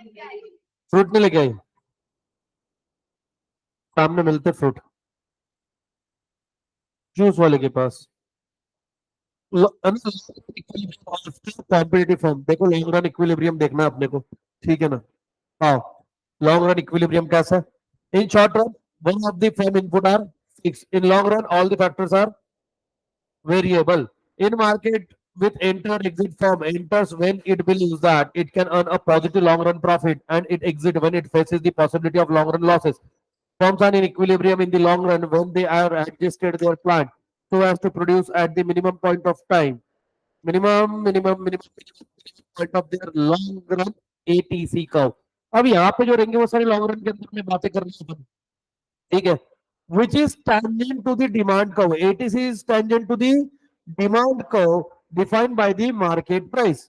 Fruit नहीं लेके आई? सामने मिलते फ्रूट, जूस वाले के पास। कॉम्पिटिटिव फॉर्म देखो, लॉन्ग रन इक्विलिब्रियम देखना है अपने को, ठीक है ना? हाँ, लॉन्ग रन इक्विलिब्रियम कैसा है? In short run one of the firm input are fix, in long run all the factors are variable. In market with enter exit form, enters when it believes that it can earn a positive long run profit, and it exit when it faces the possibility of long run losses. Firms are in equilibrium in the long run when they are adjusted their plant so as to produce at the minimum point of time, minimum point of their long run ATC curve. अब यहाँ पे जो रहेंगे वो सारे long run के अंदर में बातें कर रही है, ठीक है? Which is tangent to the demand curve. ATC is tangent to the demand curve defined by the market price.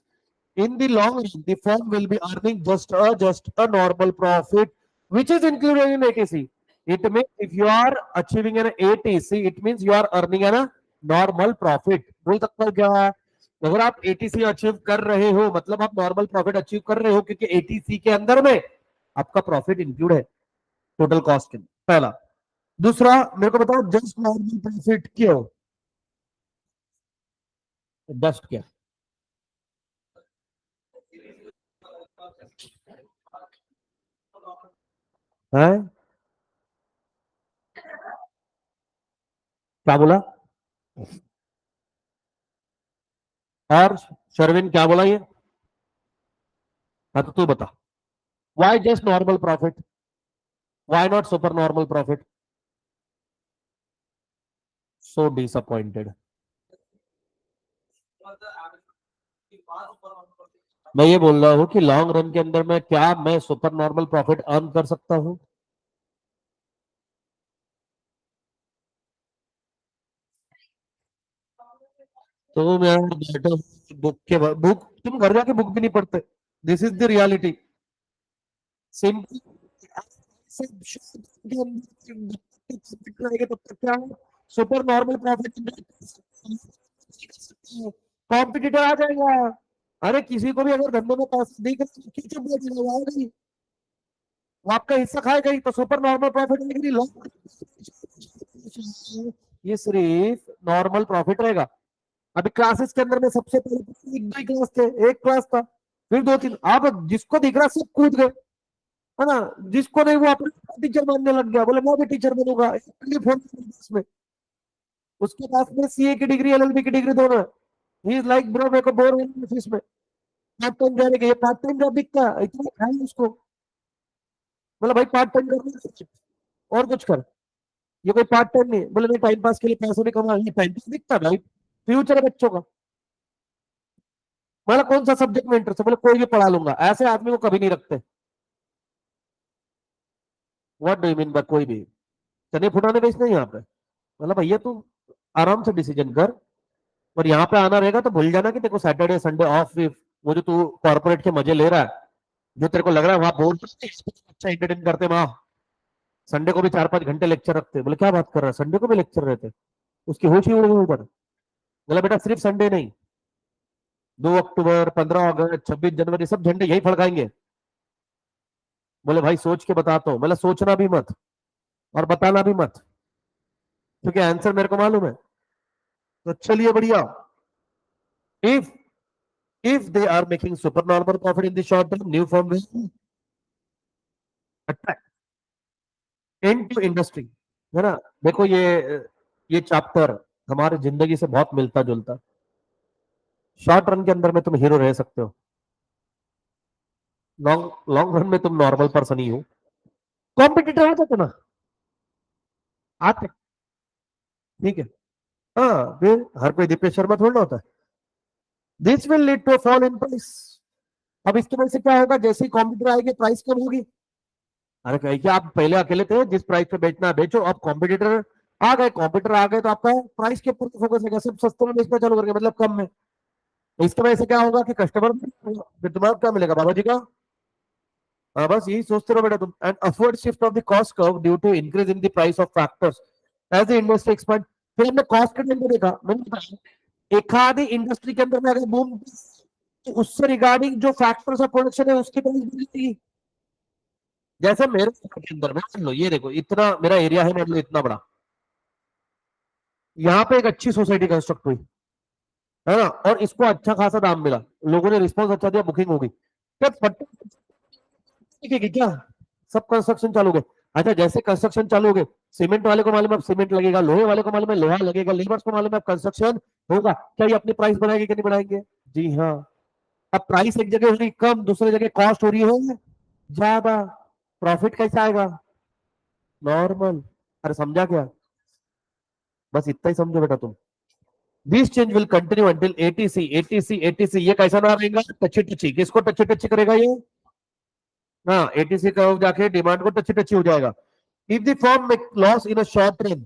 In the long run, the firm will be earning just a normal profit, which is included in ATC. It means if you are achieving an ATC, it means you are earning a normal profit. बोल सकता हूँ क्या? अगर आप ATC achieve कर रहे हो मतलब आप नॉर्मल प्रॉफिट अचीव कर रहे हो, क्योंकि ATC के अंदर में आपका प्रॉफिट इंक्लूड है टोटल कॉस्ट के, पहला। दूसरा मेरे को बताओ, जस्ट नॉर्मल प्रॉफिट क्यों? जस्ट क्या है? क्या बोला? और शर्विन क्या बोला ये? हाँ तो तू बता, why just normal profit, why not super normal profit? So disappointed. मैं ये बोल रहा हूँ कि लॉन्ग रन के अंदर में क्या मैं सुपर नॉर्मल प्रॉफिट अर्न कर सकता हूँ? तो मैं बैठा बुक के बुक, तुम घर जाके बुक भी नहीं पढ़ते। This is the reality, simple. तब तक क्या है? सुपर नॉर्मल प्रॉफिट कॉम्पिटिटर आ जाएगा। अरे किसी को भी अगर धंधे में पैसा नहीं कर वो आपका हिस्सा खाएगा ही, तो सुपर नॉर्मल प्रॉफिट नहीं, लॉन्ग ये सिर्फ नॉर्मल प्रॉफिट रहेगा। अभी क्लासेस के अंदर में सबसे पहले एक दो ही क्लास थे, एक क्लास था, फिर दो तीन, अब जिसको दिख रहा सब कूद गए, है ना? जिसको नहीं वो अपने टीचर मानने लग गया, बोले मैं भी टीचर बनूंगा में। उसके पास में सीए की डिग्री एलएलबी की डिग्री दोनों है। ही इज लाइक ब्रो मेरे को बोर हो ऑफिस में, पार्ट टाइम जाने के, ये पार्ट टाइम जॉब दिखता है इतना है उसको। बोला भाई पार्ट टाइम कर और कुछ कर, ये कोई पार्ट टाइम नहीं। बोले नहीं टाइम पास के लिए पैसे भी कमा, ये टाइम पास दिखता है भाई, फ्यूचर है बच्चों का। मतलब कौन सा सब्जेक्ट में इंटरेस्ट है? बोले कोई भी पढ़ा लूंगा। ऐसे आदमी को कभी नहीं रखते। What do you mean by कोई भी? चने फुटाने बेचना है यहाँ पे? मतलब भैया तू आराम से डिसीजन कर, और यहाँ पे आना रहेगा तो भूल जाना कि तेरे को सैटरडे संडे ऑफ, वो जो तू कॉर्पोरेट के मजे ले रहा है, जो तेरे को लग रहा है वहां बोल अच्छा एंटरटेन करते वहां, संडे को भी 4-5 घंटे लेक्चर रखते। बोले क्या बात कर रहा है, संडे को भी लेक्चर रहते? उसकी होश ही उड़ गई ऊपर। बोला बेटा सिर्फ संडे नहीं, 2 अक्टूबर, 15 अगस्त, 26 जनवरी सब झंडे यही फड़काएंगे। बोले भाई सोच के बताता हूँ। मतलब सोचना भी मत और बताना भी मत, क्योंकि आंसर मेरे को मालूम है। तो चलिए बढ़िया। If if they are making supernormal profit in the short term, new firm will attract into industry, है ना? देखो ये चैप्टर हमारे जिंदगी से बहुत मिलता जुलता। शॉर्ट रन के अंदर में तुम हीरो रह सकते हो, लॉन्ग लॉन्ग रन में तुम नॉर्मल पर्सन ही हो। कॉम्पिटिटर आ जाते ना, आते, ठीक है? हाँ फिर हर कोई दीपेश शर्मा थोड़ा होता है। This will lead to fall in price. अब इसकी वजह से क्या होगा? जैसे ही कॉम्पिटिटर आएंगे प्राइस कम होगी। अरे कहीं क्या, आप पहले अकेले थे, जिस प्राइस पे बेचना है बेचो, अब कॉम्पिटिटर आ गए, कॉम्पिटिटर आ गए तो आपका प्राइस के ऊपर फोकस रहेगा, सब सस्ते में बेचना चालू करके, मतलब कम में। तो इसके वजह से क्या होगा कि कस्टमर, फिर तुम्हारा क्या मिलेगा बाबा जी का? हाँ बस यही सोचते रहो बेटा तुम। And upward shift of the cost curve due to increase in the price of factors as the industry expand. फिर हमने कॉस्ट के टाइम पे देखा, मैंने बताया एक आधी इंडस्ट्री के अंदर में अगर बूम, तो उससे रिगार्डिंग जो फैक्टर्स ऑफ प्रोडक्शन है उसकी प्राइस बढ़ेगी। जैसे मेरे के अंदर में मान लो, ये देखो इतना मेरा एरिया है, मान लो इतना बड़ा, यहाँ पे एक अच्छी सोसाइटी कंस्ट्रक्ट हुई, है ना, और इसको अच्छा खासा दाम मिला, लोगों ने रिस्पॉन्स अच्छा दिया, बुकिंग हो गई, क्या फट दिखेगी क्या? सब कंस्ट्रक्शन चालू हो गए। अच्छा, जैसे कंस्ट्रक्शन चालू हो गए, सीमेंट वाले को मालूम है अब सीमेंट लगेगा, लोहे वाले को मालूम है लोहा लगेगा, लेबर्स को मालूम है अब कंस्ट्रक्शन होगा, क्या ये अपनी प्राइस बढ़ाएंगे कि नहीं बढ़ाएंगे? जी हाँ। अब प्राइस एक जगह हो रही कम, दूसरी जगह कॉस्ट हो रही है ज्यादा, प्रॉफिट कैसे आएगा? नॉर्मल। अरे समझा क्या? बस इतना ही समझो बेटा तुम। This change will continue until ATC ATC ATC, ये कैसा ना रहेगा? टची टची, किसको टची टची करेगा ये? हाँ, एटीसी का जाके डिमांड को टची टची हो जाएगा। If the firm make loss in a short run,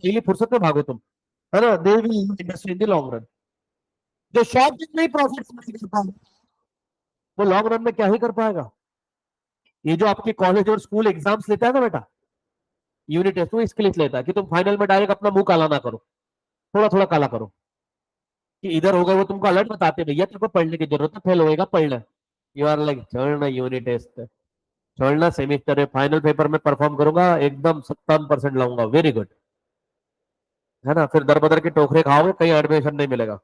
के लिए फुर्सत में भागो तुम, है ना, they will industry in the long run. जो शॉर्ट रन में प्रॉफिट नहीं कर पाएगा, वो लॉन्ग रन में क्या ही कर पाएगा? ये जो आपके कॉलेज और स्कूल एग्जाम्स लेता है ना बेटा, यूनिट टेस्ट, वो इसके लिए लेता है कि तुम फाइनल में डायरेक्ट अपना मुंह काला ना करो, थोड़ा थोड़ा काला करो, कि इधर हो गए, वो तुमको अलर्ट बताते भैया तेरे को पढ़ने की जरूरत है, फेल होएगा पढ़ना। यू आर लाइक छोड़ना यूनिट टेस्ट, छोड़ना सेमेस्टर है, फाइनल पेपर में परफॉर्म करूंगा एकदम 57% लाऊंगा, वेरी गुड, है ना, फिर दर बदर के टोकरे खाओगे, कहीं एडमिशन नहीं मिलेगा।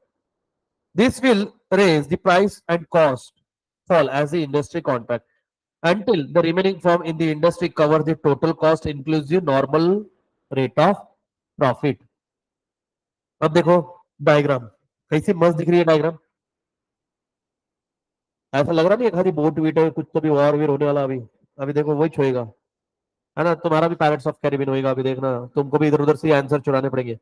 This will raise the price and cost fall as the industry contract until the remaining firm in the industry cover the total cost inclusive normal rate of profit। अब देखो डायग्राम, कैसी मस्त दिख रही है डायग्राम, ऐसा लग रहा नहीं है खाली बोट वीट है, कुछ तो भी वार वीर होने वाला अभी। अभी देखो वही छोएगा, है ना, तुम्हारा भी पायरेट्स ऑफ कैरिबियन होएगा, अभी देखना तुमको भी इधर उधर से आंसर चुराने पड़ेंगे।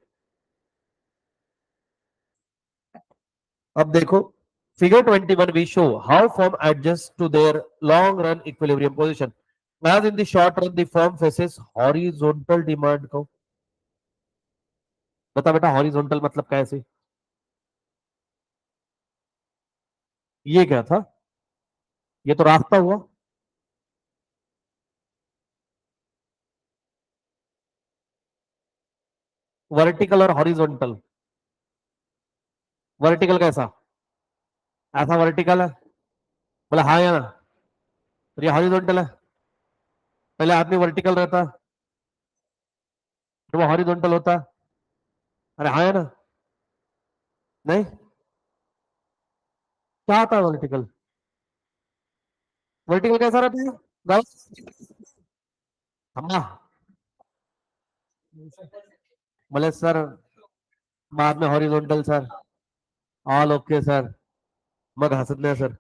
अब देखो figure 21 we show how firm adjusts to their long run equilibrium position, as in the short run the firm faces horizontal demand को। बता बेटा हॉरिजॉन्टल मतलब कैसे? ये क्या था? ये तो रास्ता हुआ। वर्टिकल और हॉरिजॉन्टल, वर्टिकल कैसा? ऐसा वर्टिकल है, बोला हाँ या ना? तो ये हॉरिजॉन्टल है, पहले आदमी वर्टिकल रहता, फिर वो हॉरिजॉन्टल होता। अरे हाँ या ना? नहीं, क्या आता है वर्टिकल? वर्टिकल कैसा रहता है गाइस? हाँ, बोले सर बाद में horizontal sir, all okay sir, मग हंसत नहीं सर,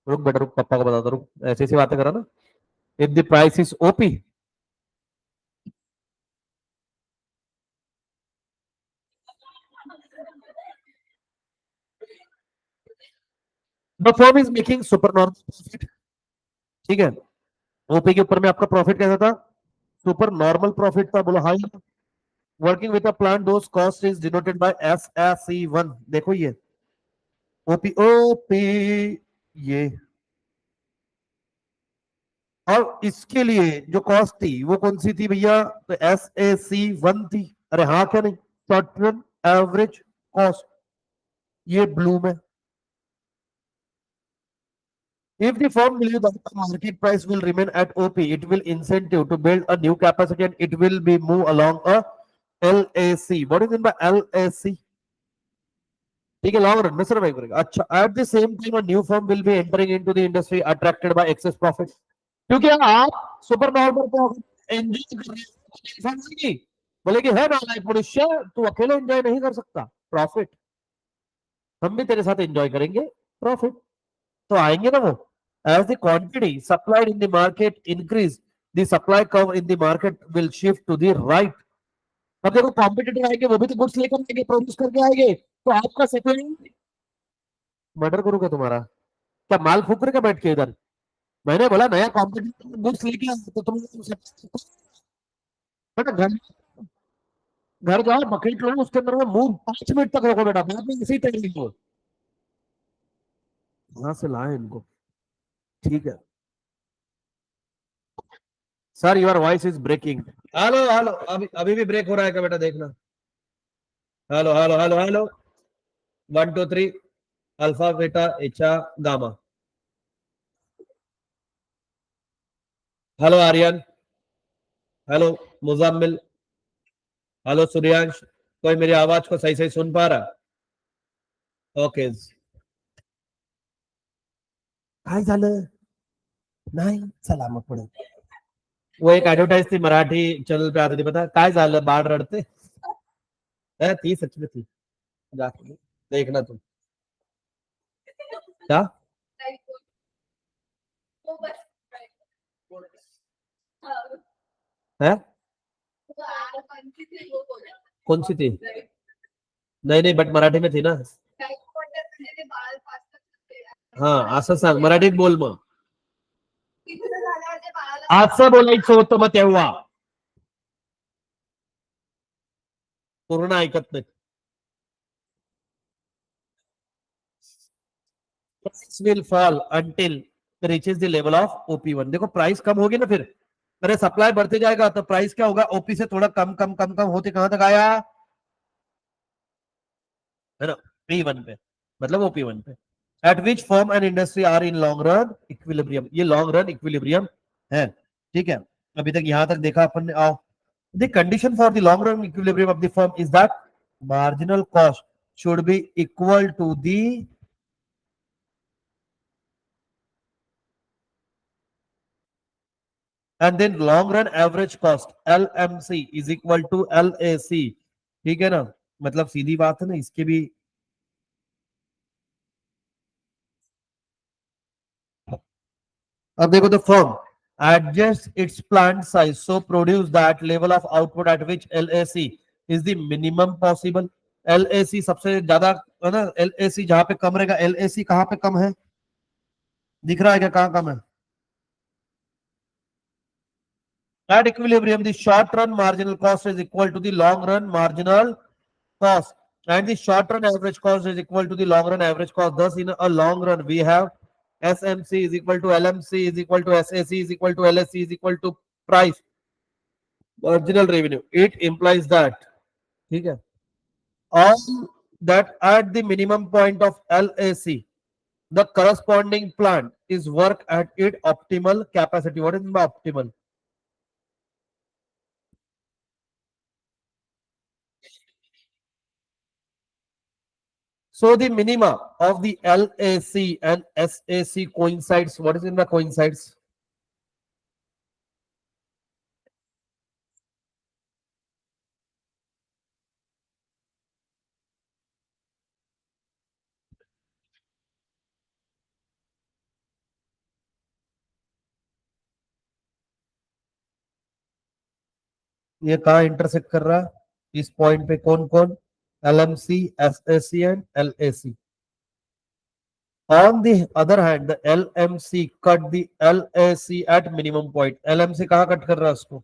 रुक बेटा रुक, पापा को बता दो, रुक, ऐसी ऐसी बातें करा ना। If the price is OP, the firm is making super normal profit, ठीक है, ओपी के ऊपर में आपका प्रॉफिट कैसा था? सुपर नॉर्मल प्रॉफिट था, बोलो high. Working with a plan those cost is denoted by F S C one, देखो ये ओपी ओपी, ये, और इसके लिए जो कॉस्ट थी वो कौन सी थी भैया? तो एस ए सी वन थी। अरे हाँ क्या नहीं, शॉर्ट टर्म एवरेज कॉस्ट, ये ब्लू में। If the firm believes that the market price will remain at OP, it will incentive to build a new capacity and it will be move along a LAC. What is mean by LAC? ठीक है, long run में survive करेगा। अच्छा, at the same time a new firm will be entering into the industry attracted by access profit, क्योंकि आप super normal profit enjoy कर रहे हो, बोले कि है नालायक मनुष्य, तू अकेले एंजॉय नहीं कर सकता प्रॉफिट, हम भी तेरे साथ एंजॉय करेंगे प्रॉफिट, तो आएंगे ना वो। As the quantity supplied in the market increase, the supply curve in the market will shift to the right. अब देखो कॉम्पिटिटर आएंगे, वो भी तो गुड्स लेकर आएंगे, प्रोड्यूस करके आएंगे, तो आपका सप्लाई, मर्डर करूँ क्या तुम्हारा? क्या माल फूक रहे क्या बैठ के इधर? मैंने बोला नया कॉम्पिटिटर गुड्स लेके आए तो तुम बेटा घर, घर जाओ बकेट लो, उसके अंदर में मुंह 5 मिनट तक रखो बेटा, बाद में इसी तरीके को वहां से लाए इनको, ठीक है। Sir your voice is breaking. Hello hello, अभी अभी भी ब्रेक हो रहा है क्या बेटा, देखना। Hello hello hello hello, 1 2 3, alpha beta एचा gamma. Hello Aryan, hello Muzammil, hello Suryansh, कोई मेरी आवाज को सही सही सुन पा रहा? ओके, काय झालं? नाही सलामत पडे. वो एक ऍडव्हर्टाइज थी मराठी चैनल पे आती थी, पता काय झालं बाळ रडते. थी सच में थी, जाके देखना तुम. क्या है? कौन सी थी? नहीं नहीं, बट मराठी में थी ना. हाँ असं सांग, मराठीत बोल मग. असं बोलायचं होतं मग तेव्हा. पूर्ण ऐकत नाही. Price will fall until reaches the level of OP1. देखो प्राइस कम होगी ना, फिर अरे सप्लाई बढ़ते जाएगा तो प्राइस क्या होगा, ओपी से थोड़ा कम कम कम कम होते कहां तक आया है ना, P1 पे, मतलब OP1 पे. At which firm and industry are in long run equilibrium. ये लॉन्ग रन इक्विलिब्रियम है. ठीक है, अभी तक यहां तक देखा अपन ने. आओ, the condition for the long run equilibrium of the firm is that marginal cost should be equal to the, and then long run average cost LMC is equal to LAC. ठीक है ना, मतलब सीधी बात है ना इसके भी. अब देखो, the firm adjusts its plant size so produce that level of output at which LAC is the minimum possible. LAC सबसे ज्यादा है ना, LAC जहां पे कम रहेगा. LAC कहां पे कम है, दिख रहा है क्या, कहां कम है? At equilibrium, the short run marginal cost is equal to the long run marginal cost, and the short run average cost is equal to the long run average cost. Thus, in a long run, we have SMC is equal to LMC is equal to SAC is equal to LSC is equal to price marginal revenue. It implies that, ठीक है, all that at the minimum point of LAC, the corresponding plant is work at its optimal capacity. What is optimal? So the minima of the LAC and SAC coincides. What is in the coincides? ये कहाँ intersect कर रहा है इस point पे, कौन कौन? LMC, SAC and LAC. On the other hand, the LMC cut the LAC at minimum point. LMC कहाँ कट कर रहा है उसको,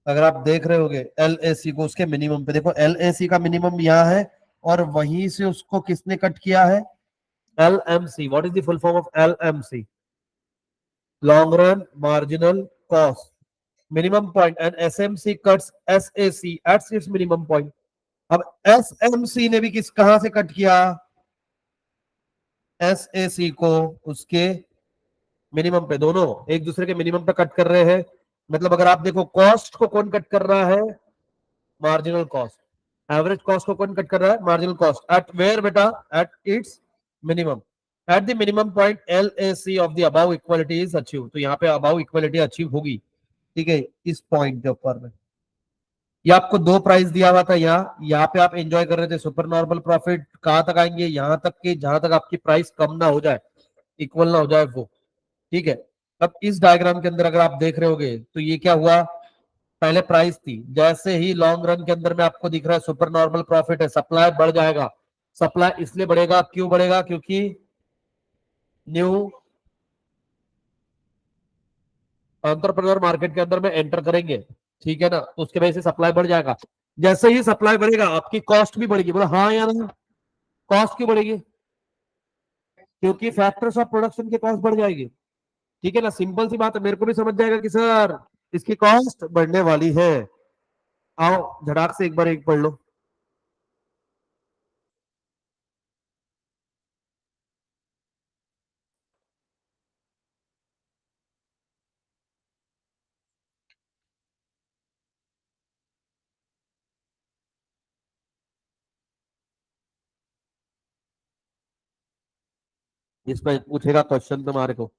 अगर आप देख रहे होगे LAC को उसके मिनिमम पे. देखो LAC का मिनिमम यहाँ है और वहीं से उसको किसने कट किया है? LMC. What is the full form of LMC? Long run marginal cost minimum point, and SMC cuts SAC at its minimum point. अब SMC ने भी किस कहां से कट किया? SAC को उसके मिनिमम पे. दोनों एक दूसरे के मिनिमम पे कट कर रहे हैं. मतलब अगर आप देखो, कॉस्ट को कौन कट कर रहा है? Marginal cost. एवरेज कॉस्ट को कौन कट कर रहा है? Marginal cost. एट वेयर बेटा? At its minimum. At the minimum point LAC of the above equality is achieve. तो यहाँ पे अबाउ इक्वालिटी अचीव होगी. ठीक है, इस पॉइंट के ऊपर में ये आपको दो प्राइस दिया हुआ था. यहाँ पे आप एंजॉय कर रहे थे सुपर नॉर्मल प्रॉफिट. कहां तक आएंगे? यहां तक कि जहां तक आपकी प्राइस कम ना हो जाए, इक्वल ना हो जाए वो. ठीक है, अब इस डायग्राम के अंदर अगर आप देख रहे होगे तो ये क्या हुआ, पहले प्राइस थी, जैसे ही लॉन्ग रन के अंदर में आपको दिख रहा है सुपर नॉर्मल प्रॉफिट है, सप्लाई बढ़ जाएगा. सप्लाई इसलिए बढ़ेगा, क्यों बढ़ेगा? क्योंकि न्यू एंटरप्रेन्योर मार्केट के अंदर में एंटर करेंगे. ठीक है ना, तो उसके वजह से सप्लाई बढ़ जाएगा. जैसे ही सप्लाई बढ़ेगा आपकी कॉस्ट भी बढ़ेगी. बोला हाँ या नहीं? कॉस्ट क्यों बढ़ेगी? क्योंकि फैक्टर्स ऑफ प्रोडक्शन की कॉस्ट बढ़ जाएगी. ठीक है ना, सिंपल सी बात है, मेरे को भी समझ जाएगा कि सर इसकी कॉस्ट बढ़ने वाली है. आओ झटाक से एक बार एक पढ़ लो. इसमें पूछेगा क्वेश्चन तुम्हारे को,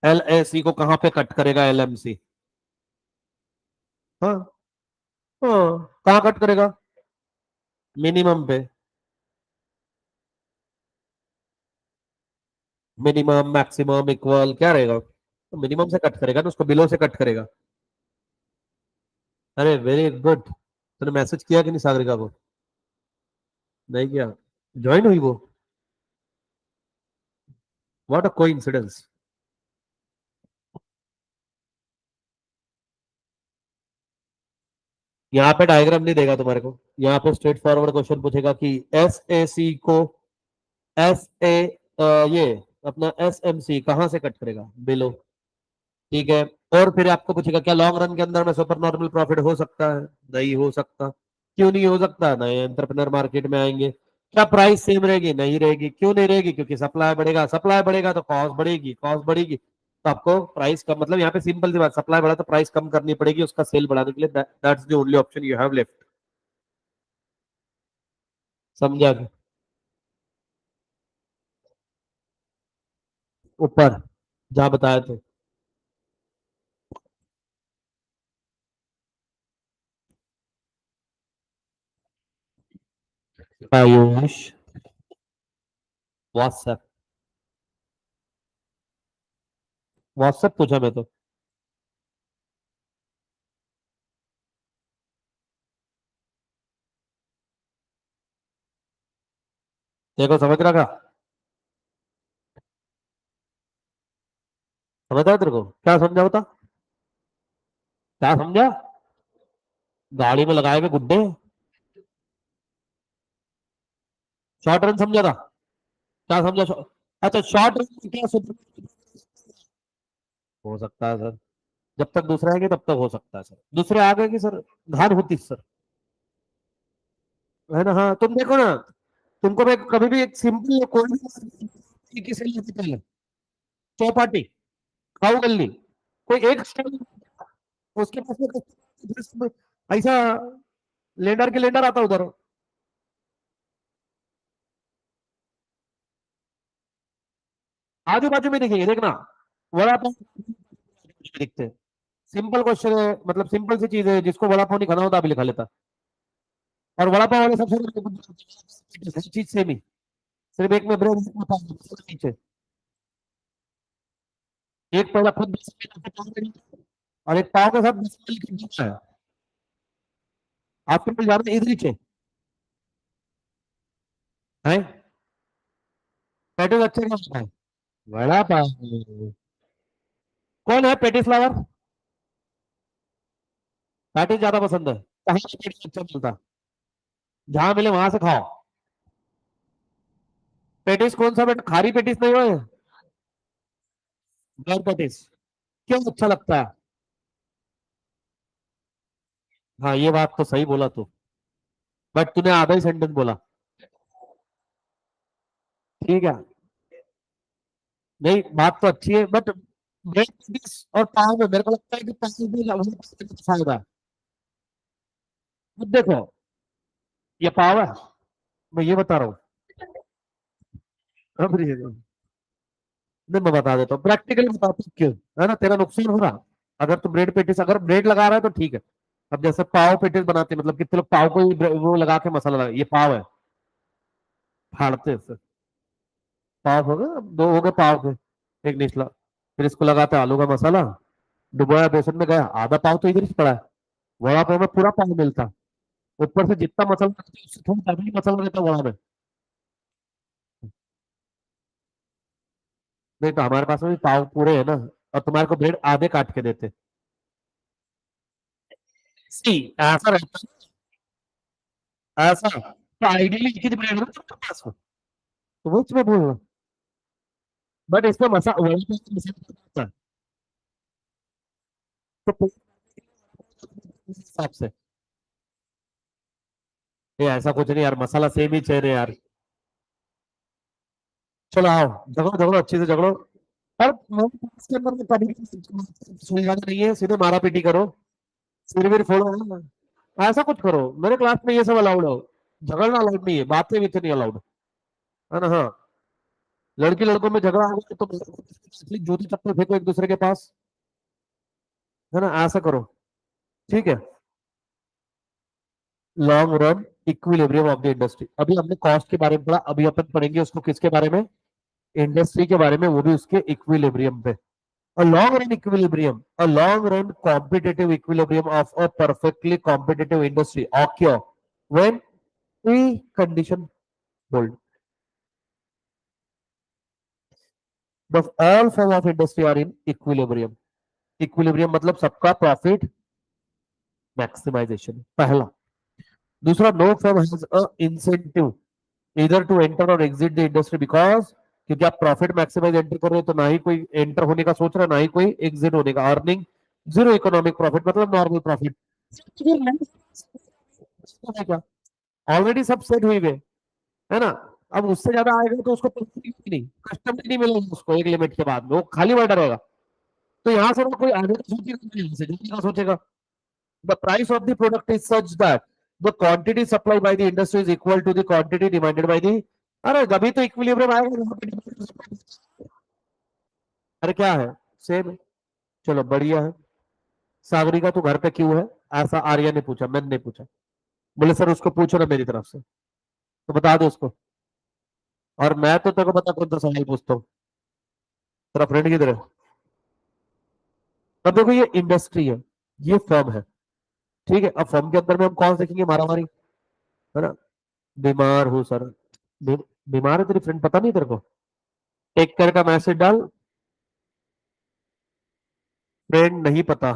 LAC को कहां पे कट करेगा LMC? हाँ, हाँ, कहाँ कट करेगा? मिनिमम पे। मिनिमम, मैक्सिमम, इक्वल क्या रहेगा? तो मिनिमम से कट करेगा ना, उसको बिलो से कट करेगा। अरे वेरी गुड। तूने मैसेज किया कि नहीं सागरिका को? नहीं किया? ज्वाइन हुई वो? What a coincidence. यहाँ पे डायग्राम नहीं देगा तुम्हारे को, यहाँ पे स्ट्रेट फॉरवर्ड क्वेश्चन पूछेगा कि SAC को एस ए ये अपना SMC कहां से कट करेगा? बिलो। ठीक है। और फिर आपको पूछेगा क्या लॉन्ग रन के अंदर में सुपर नॉर्मल प्रॉफिट हो सकता है? नहीं हो सकता। क्यों नहीं हो सकता? नए एंटरप्रेन्योर मार्केट में आएंगे। क्या प्राइस सेम रहेगी? नहीं रहेगी। क्यों नहीं रहेगी? क्योंकि सप्लाई बढ़ेगा, सप्लाई बढ़ेगा तो कॉस्ट बढ़ेगी, कॉस्ट बढ़ेगी तो आपको प्राइस कम, मतलब यहाँ पे सिंपल सी बात, सप्लाई बढ़ा तो प्राइस कम करनी पड़ेगी उसका सेल बढ़ाने के लिए। That's the only option you have left. समझा? ऊपर जहां बताया तो। आयुष, व्हाट्सएप, व्हाट्सएप पूछा मैं तो। देखो समझ रहा था? समझ रहा तेरे को क्या समझा होता? क्या समझा? गाड़ी में लगाए हुए गुड्डे। शॉर्ट रन समझा था? क्या समझा अच्छा शॉर्ट रन क्या हो सकता है सर? जब तक दूसरे आएंगे तब तक हो सकता है सर, दूसरे आ गए कि सर धान होती सर। है ना? हाँ, तुम देखो ना, तुमको मैं कभी भी एक सिंपल कोई भी किसी लिए पहले चौपाटी, खाओ गल्ली, कोई एक स्टॉल, उसके पास में ऐसा लेंडर के लेंडर आता उधर, आजू बाजू में दिखेंगे देखना। वड़ा पाव दिखते हैं। सिंपल क्वेश्चन है, मतलब सिंपल सी चीज है, जिसको वड़ा पाव नहीं खाना होता अभी लिखा लेता। और वड़ा पाव वाले सबसे चीज सेम ही, सिर्फ एक में ब्रेड नीचे। एक पहला खुद 10 रुपए का पाव देगा, और एक पाव के साथ 10 रुपए की डिश है। आपको मिल जाते इधर नीचे है। पेटिस अच्छे का है। वड़ा पाव कौन है पेटिस फ्लावर? पैटिस ज्यादा पसंद है, कहाँ पे पेटिस अच्छा मिलता? जहां मिले वहां से खाओ। पेटिस कौन सा? बेटा खारी पेटिस नहीं हो, ब्लैक पेटिस। क्यों अच्छा लगता है? हाँ ये बात तो सही बोला तू, बट तूने आधा ही सेंटेंस बोला। ठीक है, नहीं बात तो अच्छी है बट ब्रेड पेटिस और पाव में मेरे को लगता है कि पाव में ज्यादा फायदा है। अब देखो, ये पाव है, मैं ये बता रहा हूँ। अब नहीं, मैं बता देता हूँ प्रैक्टिकली बताता हूँ क्यों। है ना, तेरा नुकसान हो रहा अगर तू ब्रेड पेटिस, अगर ब्रेड लगा रहा है तो ठीक है। अब जैसे पाव पेटिस बनाते हैं, मतलब कितने लोग पाव को ही वो लगा के मसाला लगा, ये पाव है, फाड़ते हैं इससे। पाव हो गए, अब दो हो गए पाव के, एक निचला, फिर इसको लगाते हैं आलू का मसाला, डुबोया बेसन में गया, आधा पाव तो इधर ही पड़ा है। वड़ा पाव में पूरा पाव मिलता है, ऊपर से जितना मसाला रहता है, उससे थोड़ा ज्यादा ही मसाला रहता है वड़ा में। नहीं तो हमारे पास में भी पाव पूरे है ना, और तुम्हारे को ब्रेड आधे काट के देते। सी, ऐसा रहता है ऐसा, तो आइडियली एक ही ब्रेड है ना तुम्हारे पास में, तो वो मैं बोल रहा हूँ। बट इसमें मसा वड़ा पाव का मसाला होता है, तो उस हिसाब से ये ऐसा कुछ नहीं यार, मसाला सेम ही चाहिए यार। चलो आओ, झगड़ो झगड़ो अच्छे से झगड़ो। पर इसके अंदर में कभी सुलझाना नहीं है, सीधे मारा पीटी करो, सिर विर फोड़ो ना। ऐसा कुछ करो, मेरे क्लास में ये सब अलाउड हो, झगड़ना अलाउड नहीं है, बातें भी नहीं अलाउड। है ना? हाँ, लड़की लड़कों में झगड़ा होगा तो जूते चप्पल फेंको एक दूसरे के पास, है ना, ऐसा करो। ठीक है। Long run equilibrium of the industry, अभी हमने कॉस्ट के बारे में पढ़ा, अभी अपन पढ़ेंगे उसको किसके बारे में, इंडस्ट्री के बारे में, वो भी उसके इक्विलिब्रियम पे। A long run equilibrium, a long run competitive equilibrium of a perfectly competitive industry occur when three condition hold. The all form of industry are in equilibrium. Equilibrium मतलब सबका प्रॉफिट मैक्सिमाइजेशन, पहला। दूसरा, no firm has a incentive इधर to enter और exit the industry because, क्योंकि आप profit maximise enter कर रहे हो तो ना ही कोई एंटर होने का सोच रहा है ना ही कोई एग्जिट होने का, अर्निंग जीरो, इकोनॉमिक प्रॉफिट मतलब नॉर्मल प्रॉफिट। ऑलरेडी सब सेट हुई हुए, है ना। अब उससे ज्यादा आएगा तो उसको नहीं, कस्टमर नहीं मिलेगा उसको एक लिमिट के बाद में, वो खाली बैठा रहेगा। तो यहाँ से ना कोई आने का सोचेगा नहीं, यहाँ से जाने का सोचेगा। The price of the product is such that the quantity supply by the industry is equal to the quantity demanded by the, अरे अभी तो इक्विलिब्रियम आएगा जहाँ पे अरे क्या है, सेम है। चलो बढ़िया है। सागरिका तू घर पे क्यों है, ऐसा आर्या ने पूछा, मैंने नहीं पूछा। बोले सर उसको पूछो ना मेरी तरफ से, तो बता दो उसको। और मैं तो तेरे को पता कौन सा सवाल पूछता हूँ, तेरा फ्रेंड किधर है। अब देखो ये इंडस्ट्री है, ये फर्म है, ठीक है। अब फर्म के अंदर में हम कौन देखेंगे, मारामारी, है ना। बीमार हूँ सर, बी, बीमार है तेरी फ्रेंड, पता नहीं तेरे को, टेक केयर का मैसेज डाल, फ्रेंड नहीं पता।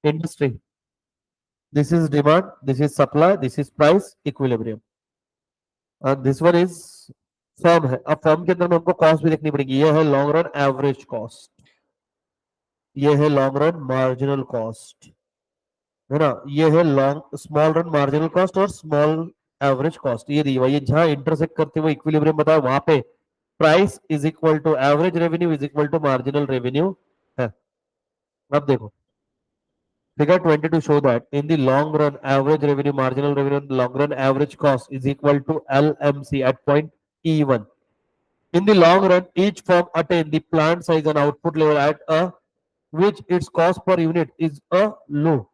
Industry, this is demand, this is supply, this is price, equilibrium, और दिस वन इज फर्म है। अब फर्म के अंदर में हमको कॉस्ट भी देखनी पड़ेगी, ये है लॉन्ग रन एवरेज कॉस्ट, ये है लॉन्ग रन मार्जिनल कॉस्ट, है ना। ये है long small run marginal cost और स्मॉल एवरेज कॉस्ट, ये दी हुई है। जहां इंटरसेक्ट करते हुए इक्विलिब्रियम बताया वहां पे price is equal to average revenue is equal to marginal revenue है। अब देखो figure 22 show that in the long run average revenue marginal revenue in the long run average cost is equal to LMC at point E1. In the long run each firm attain the plant size and output level at a which its cost per unit is a low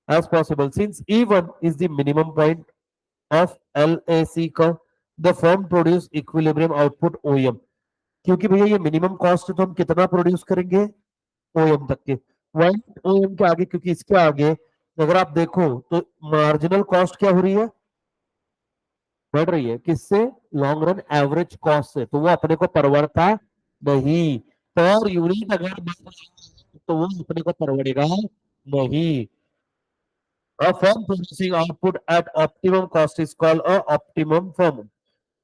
as possible. Since E1 is the minimum point of LAC curve, the firm produce equilibrium output OEM. क्योंकि भैया ये minimum cost है तो हम कितना produce करेंगे, ओएम तक के, वन ओएम के आगे, क्योंकि इसके आगे अगर आप देखो तो मार्जिनल कॉस्ट क्या हो रही है, बढ़ रही है, किससे, लॉन्ग रन एवरेज कॉस्ट से, तो वो अपने को परवड़ता नहीं। पर यूनिट अगर बढ़ रहा है, तो वो अपने को परवड़ेगा नहीं। A firm producing output at optimum cost is called a optimum firm.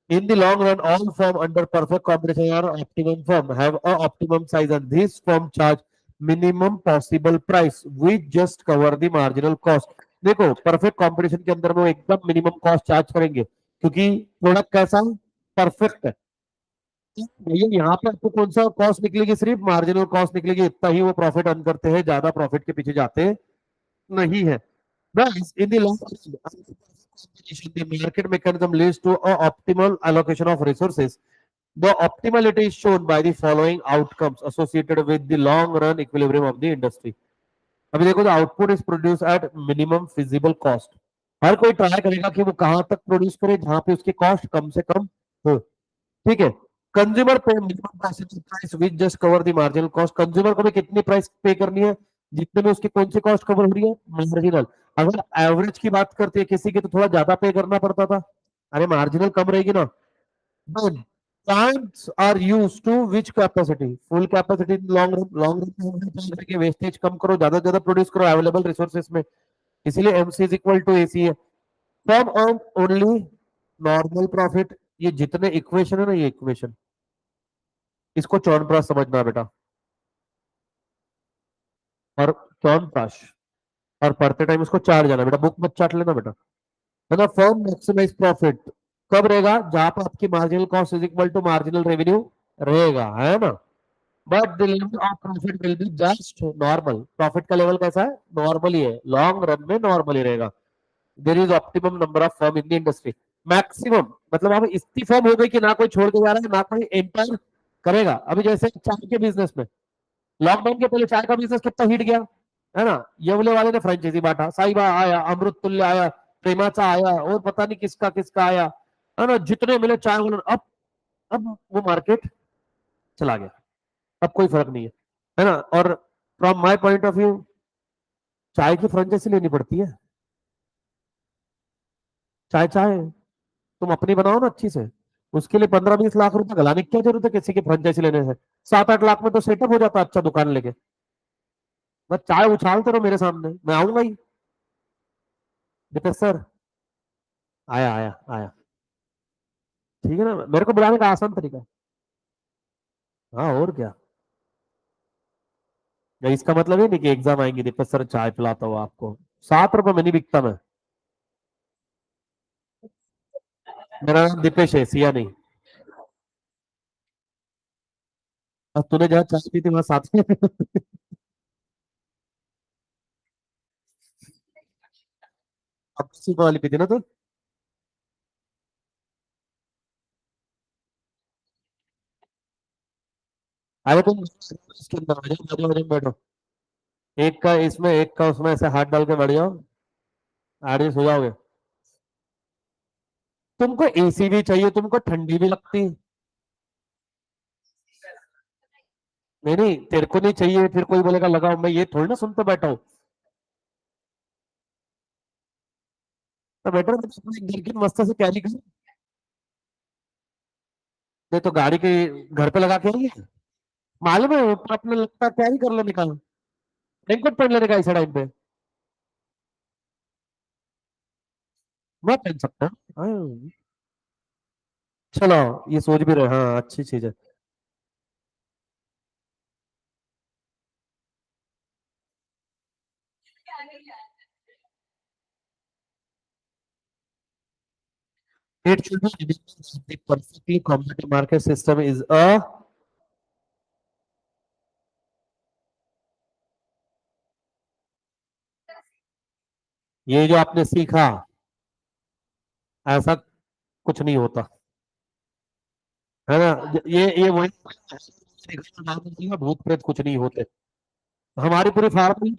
In the long run, all firm under perfect competition are optimum firm have a optimum size and this firm charge minimum possible price which just cover the marginal cost. देखो perfect competition के अंदर में वो एकदम minimum cost charge करेंगे क्योंकि product कैसा है, परफेक्ट है। भैया यहाँ पे आपको कौन सा कॉस्ट निकलेगी, सिर्फ मार्जिनल कॉस्ट निकलेगी, इतना ही वो प्रॉफिट अर्न करते हैं, ज्यादा प्रॉफिट के पीछे जाते नहीं है। Thus, in the long run, competition, the market mechanism leads to a optimal allocation of resources. The optimality is shown by the following outcomes associated with the long run equilibrium of the industry. अभी देखो, the output is produced at minimum feasible cost. हर कोई try करेगा कि वो कहां तक produce करे जहां पे उसकी कॉस्ट कम से कम हो, ठीक है। कंज्यूमर पे minimum price which just cover the marginal cost, consumer को भी कितनी प्राइस पे करनी है जितने में उसकी कौन सी कॉस्ट कवर हो रही है, मार्जिनल। अगर एवरेज की बात करते हैं किसी की तो थोड़ा ज्यादा पे करना पड़ता था, अरे मार्जिनल कम रहेगी ना। Then plants are used to which capacity, full capacity in long run करके वेस्टेज कम करो, ज्यादा से ज्यादा प्रोड्यूस करो अवेलेबल रिसोर्सेज में, इसीलिए MC is equal to AC है। Firm earn only normal profit, ये जितने इक्वेशन है ना, ये इक्वेशन इसको चौनप्राश समझना बेटा, और चौनप्राश, और पढ़ते टाइम इसको चाट जाना बेटा, बुक मत चाट लेना बेटा, है ना। फर्म मैक्सिमाइज प्रॉफिट कब रहेगा, जहां पर आपकी marginal cost is equal to marginal revenue रहेगा, है ना। But the level of profit will be just normal, profit का लेवल कैसा है, नॉर्मल ही है, लॉन्ग रन में नॉर्मल ही रहेगा। There is optimum number of firm in the industry. Maximum, मतलब अब इतनी फॉर्म हो गई कि ना कोई छोड़ के जा रहा है, ना कोई एम्पायर करेगा। अभी जैसे चाय के बिजनेस में, लॉकडाउन के पहले चाय का बिजनेस कितना हिट गया, है ना। येवले वाले ने फ्रेंचाइजी बांटा, साहिबा आया, अमृत तुल्य आया, प्रेमाचा आया, और पता नहीं किसका किसका आया, है ना। जितने मिले चाय वाले, अब वो मार्केट चला गया। अब कोई फर्क नहीं है ना। और from my point of view, चाय की फ्रेंचाइजी लेनी पड़ती है। चाय चाय तुम अपनी बनाओ ना अच्छी से, उसके लिए 15-20 लाख रुपए गलाने की क्या जरूरत है किसी की फ्रेंचाइजी लेने से। 7-8 लाख में तो सेटअप हो जाता है अच्छा दुकान लेके। बस चाय उछालते रहो मेरे सामने, मैं आऊंगा ही। दीपेश सर, आया आया आया, ठीक है ना, मेरे को बुलाने का आसान तरीका है। हाँ और क्या। या इसका मतलब ये नहीं कि एग्जाम आएंगे दीपेश सर चाय पिलाता हूँ आपको। 7 रुपए में नहीं बिकता मैं। मेरा नाम दीपेश है, सिया नहीं। अब तूने जहाँ चाय पी थी वहां साथ में अब सीखो वाली पी थी ना तू। अरे तुम इसके अंदर आ जाओ, बाजू बाजू में बैठो। एक का इसमें, एक का उसमें, ऐसे हाथ डाल के बैठ जाओ, आड़े सो जाओगे। तुमको एसी भी चाहिए, तुमको ठंडी भी लगती। नहीं नहीं, तेरे को नहीं चाहिए, फिर कोई बोलेगा लगाओ, मैं ये थोड़ी ना सुनते बैठा हूँ। तो बेटर अपने घर की मस्त से कैरी कर। नहीं तो गाड़ी के घर पे लगा के आइए, मालूम है, ऊपर अपने लगता है कैरी कर लो, निकाल। रेनकोट पहन लेने का इस टाइम पे। मैं पहन सकता हूँ, हाँ। चलो, ये सोच भी रहे, हाँ अच्छी चीज है। It should be remembered that the perfectly competitive market system is a, ये जो आपने सीखा, ऐसा कुछ नहीं होता, है ना। ये वही भूत प्रेत कुछ नहीं होते। हमारी पूरी farm,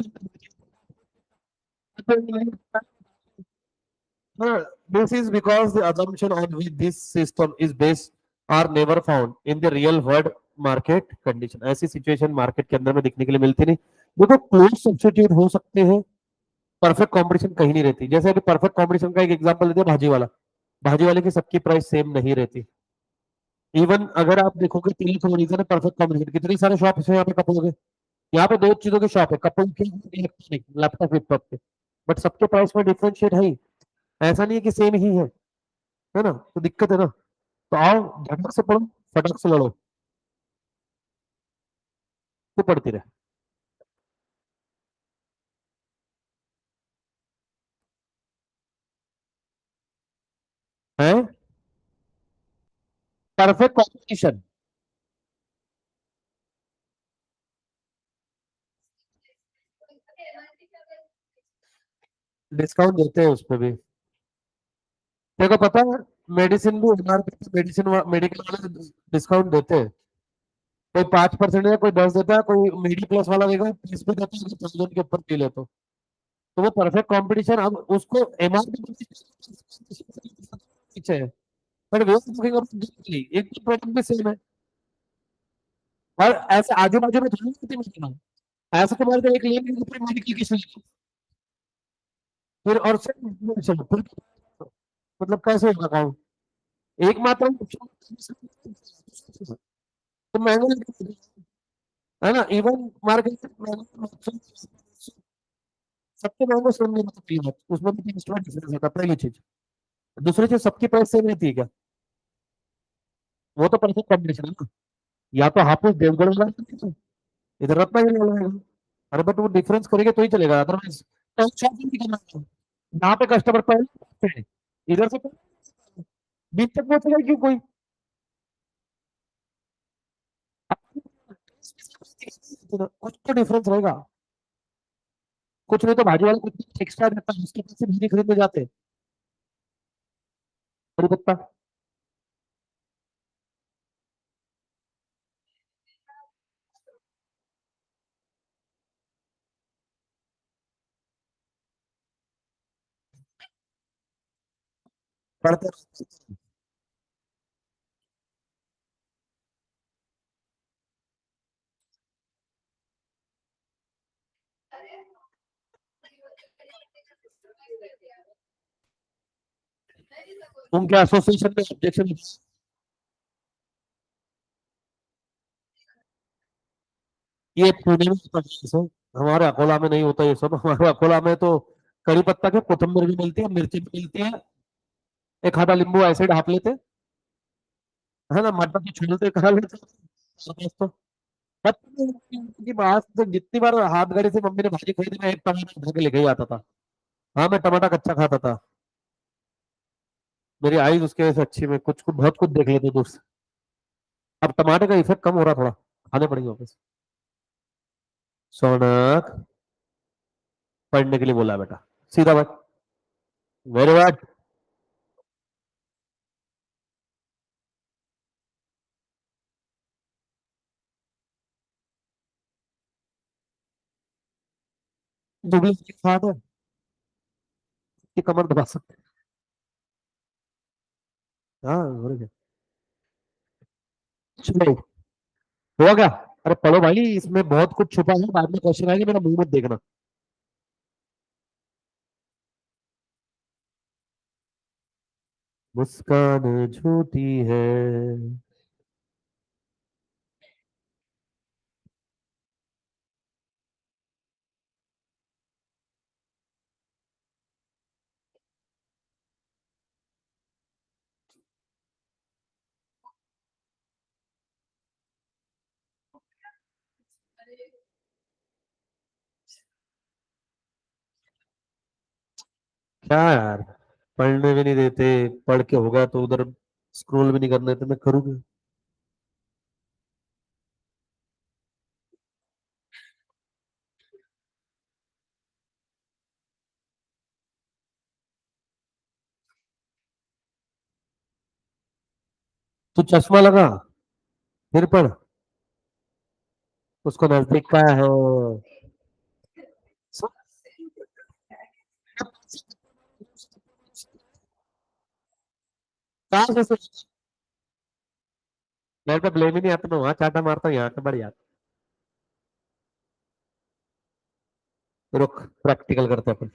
this is because the assumption on which this system is based are never found in the real world market condition। ऐसी सिचुएशन मार्केट के अंदर में दिखने के लिए मिलती नहीं। देखो क्लोज सब्स्टिट्यूट हो सकते हैं, परफेक्ट कंपटीशन कहीं नहीं रहती। जैसे अभी परफेक्ट कंपटीशन का एक एग्जांपल देते हैं, भाजी वाला। भाजी वाले की सबकी प्राइस सेम नहीं रहती। इवन अगर आप देखोगे तीन रीजन है परफेक्ट कंपटीशन, कितनी सारे शॉप है यहाँ पे कपड़ों के। यहाँ पे दो चीजों की शॉप है, कपड़ों की, इलेक्ट्रॉनिक, लैपटॉप लैपटॉप के। बट सबके प्राइस में डिफरेंशिएट है ही। ऐसा नहीं है कि सेम ही है ना। तो दिक्कत है ना। तो आओ, झटक से पढ़ो, फटक से लड़ो। तो पढ़ती रहे हैं। परफेक्ट कंपटीशन, डिस्काउंट देते हैं उस पर भी। देखो पता है, मेडिसिन भी एमआरपी, मेडिसिन मेडिकल वाले डिस्काउंट देते हैं। कोई 5% है, कोई 10 देता है, कोई मीडियम प्लस वाला देगा 30 पे देता है, अगर 1000 के ऊपर पी ले तो वो परफेक्ट कंपटीशन। अब उसको एमआरपी पीछे है, बट वो एक तो प्रोडक्ट भी सेम है। और ऐसे आजू बाजू में थोड़ी कितनी मिलेगा। ऐसा तुम्हारे को एक लेन के ऊपर मेडिकल की सुविधा, फिर और फिर मतलब कैसे होगा काम। एक मात्रा में तो महंगा है ना। इवन मार्केट सबके महंगा सुन नहीं, मतलब कीमत उसमें भी 30 डिफरेंस होता है, पहली चीज। दूसरी चीज, सबकी प्राइस सेम रहती है क्या। वो तो परफेक्ट कॉम्बिनेशन है ना। या तो हापुस देवगढ़ वाला, इधर रत्ना ही लगाएगा। अरे बट वो डिफरेंस करेंगे तो ही चलेगा, अदरवाइज शॉपिंग नहीं करना है। यहाँ पे कस्टमर पहले, इधर से बीच तक पहुंचेगा क्यों कोई। कुछ तो डिफरेंस रहेगा। कुछ नहीं तो भाजी वाला कुछ एक्स्ट्रा देता है, उसके पास से भाजी खरीदने जाते हैं। कड़ी पत्ता। पढ़ते उनके एसोसिएशन में ऑब्जेक्शन। ये पुणे में होता है ये सब, हमारे अकोला में नहीं होता ये सब। हमारे अकोला में तो कड़ी पत्ता के कोथम्बर भी मिलती है, मिर्ची भी मिलती है, एक आधा नींबू ऐसे ढाप लेते, है ना, मटर की छीलते खा लेते। बस तो बचपन में की बात तो जितनी बार हाथ गड़ी से मम्मी ने भाजी खरीदी, मैं एक टमाटर उठा के लेके ही आता था। हाँ, मैं टमाटर कच्चा खाता था। मेरी आईज उसके वजह से अच्छी, मैं कुछ कुछ बहुत कुछ देख लेते दूर से। अब टमाटर का इफेक्ट कम हो रहा, थोड़ा खाने पड़ेंगे वापस। सोनक पढ़ने के लिए बोला है बेटा, सीधा बात। Very good. दुबली की खाट है कि कमर दबा सकते हैं। हाँ, हो गया। चलो, हुआ क्या? अरे पढ़ो भाई, इसमें बहुत कुछ छुपा है, बाद में क्वेश्चन आएंगे, मेरा मुंह मत देखना। मुस्कान झूठी है। क्या यार, पढ़ने भी नहीं देते, पढ़ के होगा तो उधर स्क्रॉल भी नहीं करने देते, मैं करूँगी। तू चश्मा लगा, फिर पढ़। उसको नजदीक का है। कहाँ से मेरे पे ब्लेम ही नहीं आता, मैं वहां चाटा मारता हूँ, यहाँ पे बढ़ जाता। रुक, प्रैक्टिकल करते हैं अपन।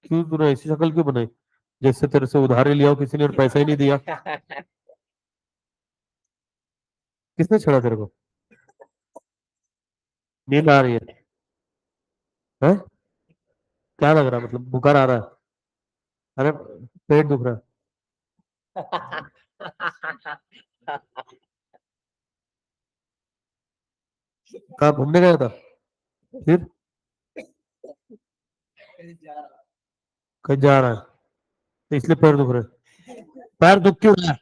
क्यों तूने ऐसी शक्ल क्यों बनाई, जैसे तेरे से उधारी लिया हो किसी ने और पैसा ही नहीं दिया? किसने छेड़ा तेरे को? नींद आ रही है? हैं? क्या लग रहा है, मतलब बुखार आ रहा है? अरे, पेट दुख रहा है? कहाँ घूमने गया था? फिर कहीं जा रहा है तो इसलिए पैर दुख रहे हैं? पैर दुख क्यों रहा है?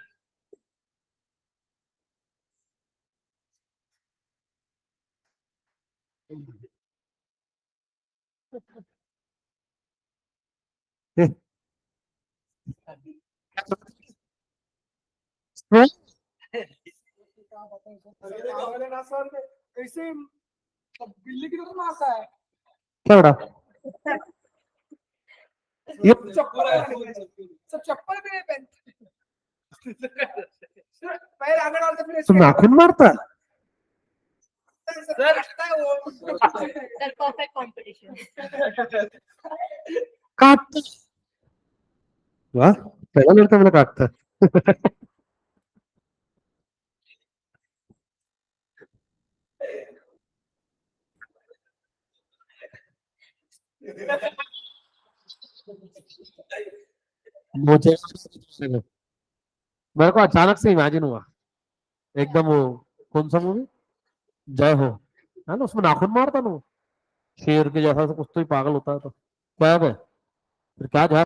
हैं? क्या बड़ा ये? तो नाखून मारता है? Sir perfect competition. काटता है? वाह, पहला लड़का मेरा काटता है। मुझे मेरे को अचानक से इमेजिन हुआ एकदम वो, कौन सा मूवी, जय हो, है ना, उसमें नाखून मारता ना वो, शेर के जैसा कुछ तो ही पागल होता है तो क्या है, फिर क्या जा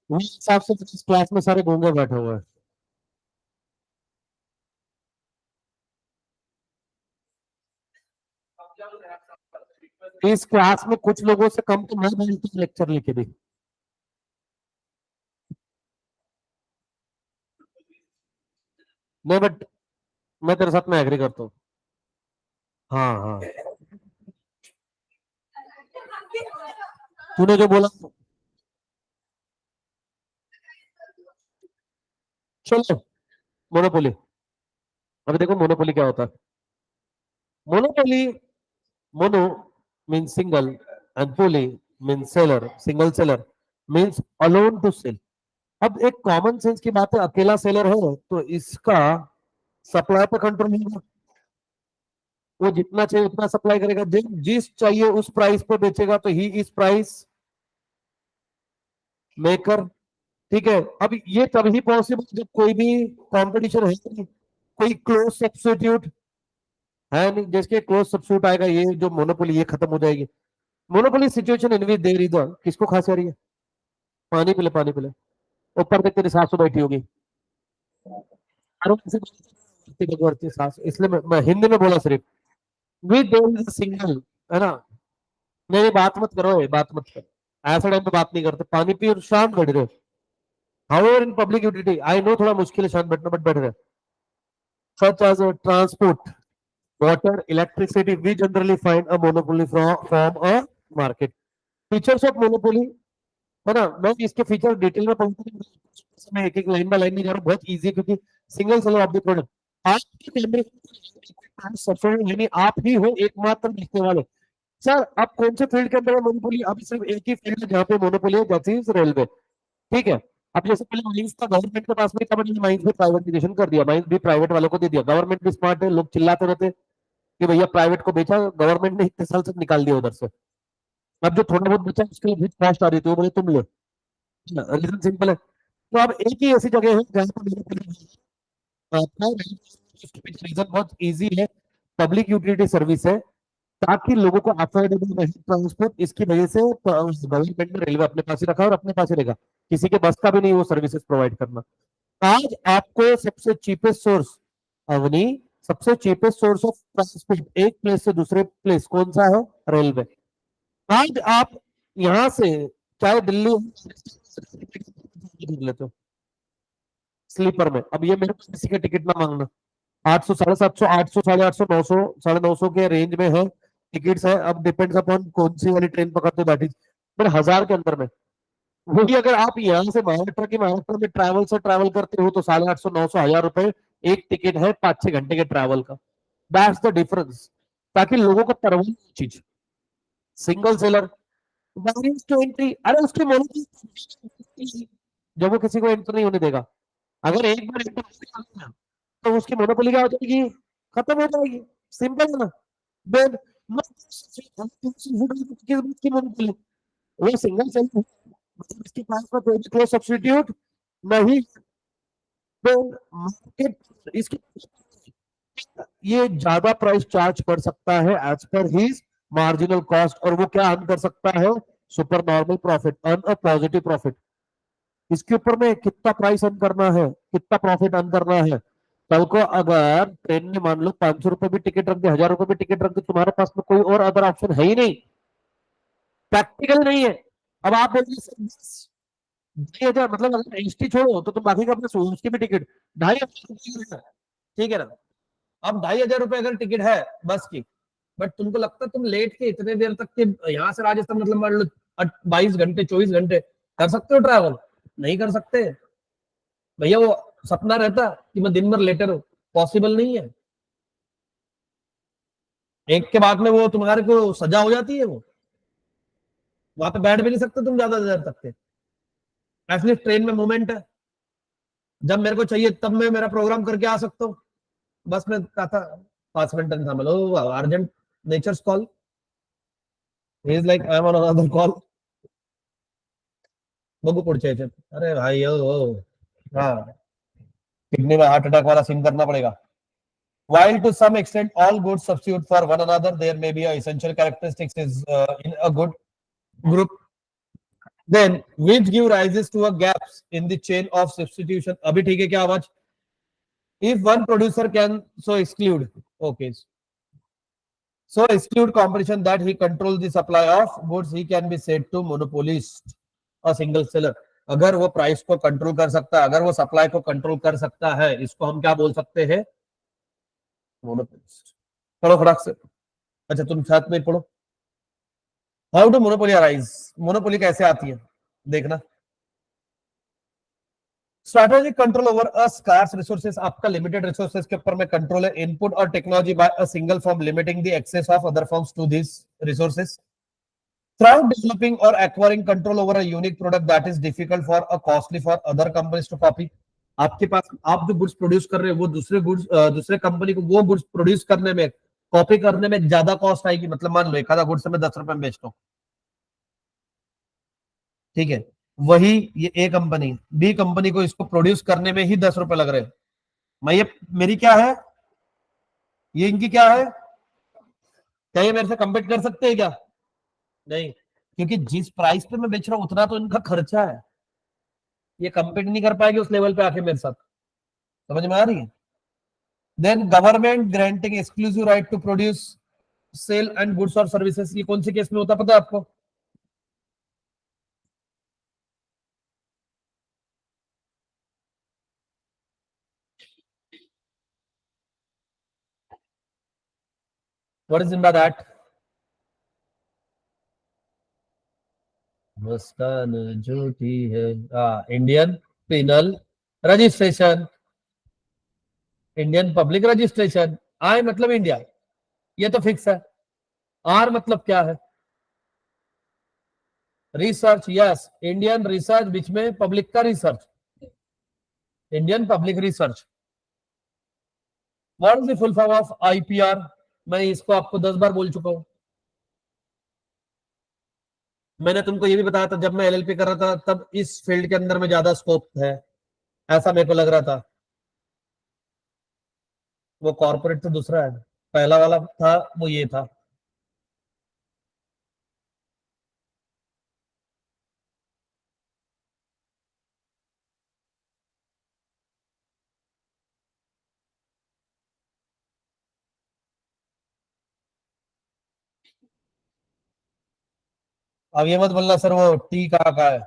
उस हिसाब से इस क्लास में सारे गूंगे बैठे हुए हैं। इस क्लास में कुछ लोगों से कम तो मैं बैठता हूँ लेक्चर लेके भी। नहीं बट मैं तेरे साथ में एग्री करता हूँ। हाँ हाँ, तूने जो बोला। चलो मोनोपोली। अभी देखो मोनोपोली क्या होता है। Monopoly, mono means single and poly means seller, single seller means alone to sell. अब एक कॉमन सेंस की बात है, अकेला सेलर है तो इसका सप्लाई पर कंट्रोल होगा। वो जितना चाहिए उतना सप्लाई करेगा, जिस चाहिए उस प्राइस पे बेचेगा, तो ही इज प्राइस मेकर। ठीक है, अब ये तभी पॉसिबल जब कोई भी कंपटीशन है नहीं, कोई क्लोज सब्स्टिट्यूट है नहीं। जैसे क्लोज सब्स्टिट्यूट आएगा, ये जो मोनोपोली ये खत्म हो जाएगी। Monopoly situation in which there is, किसको खांसी आ रही है? पानी पिले, पानी पिले। ऊपर देख तेरी सासू बैठी होगी। अरे किसी भगवती सास, इसलिए मैं हिंदी में बोला सिर्फ। विद देयर इज सिंगल, है ना। नहीं नहीं, बात मत करो, ये बात मत करो। ऐसा टाइम पे बात नहीं करते, पानी पी और शांत बैठ रहे हो। However in public utility, I know थोड़ा मुश्किल है शांत बैठना, बट बैठ रहे। Such as transport, water, electricity, we generally find a monopoly from a market. Features of monopoly, है ना। मैं इसके फीचर डिटेल में पढ़ूंगा, मैं एक एक लाइन बाय लाइन नहीं जा रहा, बहुत इजी है क्योंकि single seller of the product. आपके कैमरे सफर यानी आप ही हो एकमात्र देखने वाले। सर आप कौन से फील्ड के अंदर है मोनोपोली? अभी सिर्फ एक ही फील्ड है जहाँ पे मोनोपोली है, दैट इज रेलवे। ठीक है। अब जैसे पहले माइंस था, गवर्नमेंट के पास में था, बट माइंस भी प्राइवेटाइजेशन कर दिया, माइंस भी प्राइवेट वालों को दे दिया। गवर्नमेंट भी स्मार्ट है, लोग चिल्लाते रहते कि भैया प्राइवेट को बेचा, गवर्नमेंट ने इतने साल से निकाल दिया उधर से। अब जो थोड़ा बहुत बचा उसके लिए बहुत कॉस्ट आ रही थी, वो बोले तुम लो। रीजन सिंपल है। तो अब एक ही ऐसी जगह है जहाँ पर रीजन बहुत इजी है, पब्लिक यूटिलिटी सर्विस है, ताकि लोगों को अफोर्डेबल रहे ट्रांसपोर्ट। इसकी वजह से गवर्नमेंट ने रेलवे अपने पास ही रखा और अपने पास ही रहेगा। किसी के बस का भी नहीं वो सर्विसेज प्रोवाइड करना। आज आपको सबसे चीपेस्ट सोर्स, अवनी, सबसे चीपेस्ट सोर्स ऑफ ट्रांसपोर्ट एक प्लेस से दूसरे प्लेस कौन सा है? रेलवे। आज आप यहां से चाहे दिल्ली लेते हो स्लीपर में, अब ये मेरे को किसी का टिकट ना मांगना। 800, 750, 800, 850, 900, 950 के रेंज में है टिकट्स है। अब डिपेंड्स अपॉन कौन सी वाली ट्रेन पकड़ते हो, दैट इज फिर 1000 के अंदर में। वही अगर आप यहाँ से महाराष्ट्र में ट्रैवल से ट्रैवल करते हो तो 850, 900, 1000 रुपए एक टिकट है 5-6 घंटे के ट्रैवल का। दैट्स द डिफरेंस, ताकि लोगों को परवाह चीज। Single seller barriers to entry, अरे उसकी मोनोपोली, जब वो किसी को एंटर नहीं होने देगा। अगर एक बार एंटर हो गया तो उसकी मोनोपोली क्या हो जाएगी? खत्म हो जाएगी। सिंपल है ना। देन की मोनोपोली, वो सिंगल सेलर, मतलब इसके पास में कोई भी क्लोज सब्स्टिट्यूट नहीं। तो मार्केट इसकी ये ज्यादा प्राइस चार्ज कर सकता है as per his marginal cost, और वो क्या अर्न कर सकता है? Super normal profit, earn a positive profit. इसके ऊपर में कितना प्राइस अर्न करना है, कितना प्रॉफिट अर्न करना है। कल को अगर ट्रेन ने मान लो 500 रुपए भी टिकट रख दे, 1000 रुपए भी टिकट रख दे, तुम्हारे पास में कोई और अदर ऑप्शन है ही नहीं, प्रैक्टिकल नहीं है। अब आप बोलिए 2,000, मतलब अगर एसटी छोड़ो तो तुम बाकी का अपने उसकी भी टिकट 2,500, ठीक है ना। अब 2,500 रुपए अगर टिकट है बस की, बट तुमको लगता है तुम लेट के इतने देर तक के यहाँ से राजस्थान, मतलब मान लो 22 घंटे 24 घंटे कर सकते हो ट्रैवल? नहीं कर सकते भैया। वो सपना रहता कि मैं दिन भर लेटे रहूं, पॉसिबल नहीं है। एक के बाद में वो तुम्हारे को सजा हो जाती है, वो वहां पे बैठ भी नहीं सकते तुम ज्यादा देर तक के। ऐसे ट्रेन में मूवमेंट है, जब मेरे को चाहिए तब मैं मेरा प्रोग्राम करके आ सकता हूँ। बस मैं कहा था 5 minute urgent nature's call, he is like I am on another call, बगू पुढचे अरे भाई ओ हाँ किडनी में हार्ट अटैक वाला सीन करना पड़ेगा. While to some extent all goods substitute for one another, there may be a essential characteristics is in a good group. Then which give rises to a gaps in the chain of substitution. अभी ठीक है क्या आवाज? If one producer can so exclude, okay, so exclude competition that he controls the supply of goods, he can be said to monopolist, a single seller. अगर वो price को control कर सकता है, अगर वो सप्लाई को कंट्रोल कर सकता है, इसको हम क्या बोल सकते हैं? मोनोपोलिस्ट. पढ़ो फटाक से. अच्छा तुम साथ में पढ़ो. How do monopoly arise? Monopoly कैसे आती है देखना. Strategic control over a scarce resources. आपका लिमिटेड रिसोर्सेज के ऊपर में कंट्रोल है. इनपुट और technology by a single firm limiting the access of other firms to this resources. Throughout developing or acquiring control over a unique product that is difficult for a costly for other companies to copy. आपके पास आप जो goods produce कर रहे हो वो दूसरे company को वो गुड्स प्रोड्यूस करने में कॉपी करने में ज्यादा कॉस्ट आएगी. मतलब मान लो एक आधा गुड्स मैं 10 रुपए में बेचता हूँ, ठीक है, वही ये ए कंपनी बी कंपनी को इसको प्रोड्यूस करने में ही 10 रुपए लग रहे हैं. मैं ये मेरी क्या है, ये इनकी क्या है? क्या ये मेरे से कंपीट कर सकते हैं क्या? नहीं, क्योंकि जिस प्राइस पे मैं बेच रहा हूं उतना तो इनका खर्चा है. ये कंपीट नहीं कर पाएगी उस लेवल पे आके मेरे साथ. समझ में आ रही है? Then government granting exclusive right to produce sell and goods और सर्विसेज. ये कौन से केस में होता है पता है आपको? What is in by that? मुस्कान झूठी है. Indian penal registration, Indian public registration. I मतलब इंडिया, ये तो फिक्स है. आर मतलब क्या है? रिसर्च. यस, इंडियन रिसर्च, बीच में पब्लिक का research, Indian public research. What is the full form of IPR? मैं इसको आपको 10 बार बोल चुका हूं. मैंने तुमको ये भी बताया था जब मैं एलएलपी कर रहा था तब इस फील्ड के अंदर में ज्यादा स्कोप है, ऐसा मेरे को लग रहा था. वो कॉर्पोरेट तो दूसरा है, पहला वाला था वो ये था. अब ये मत बोलना सर वो टी का है.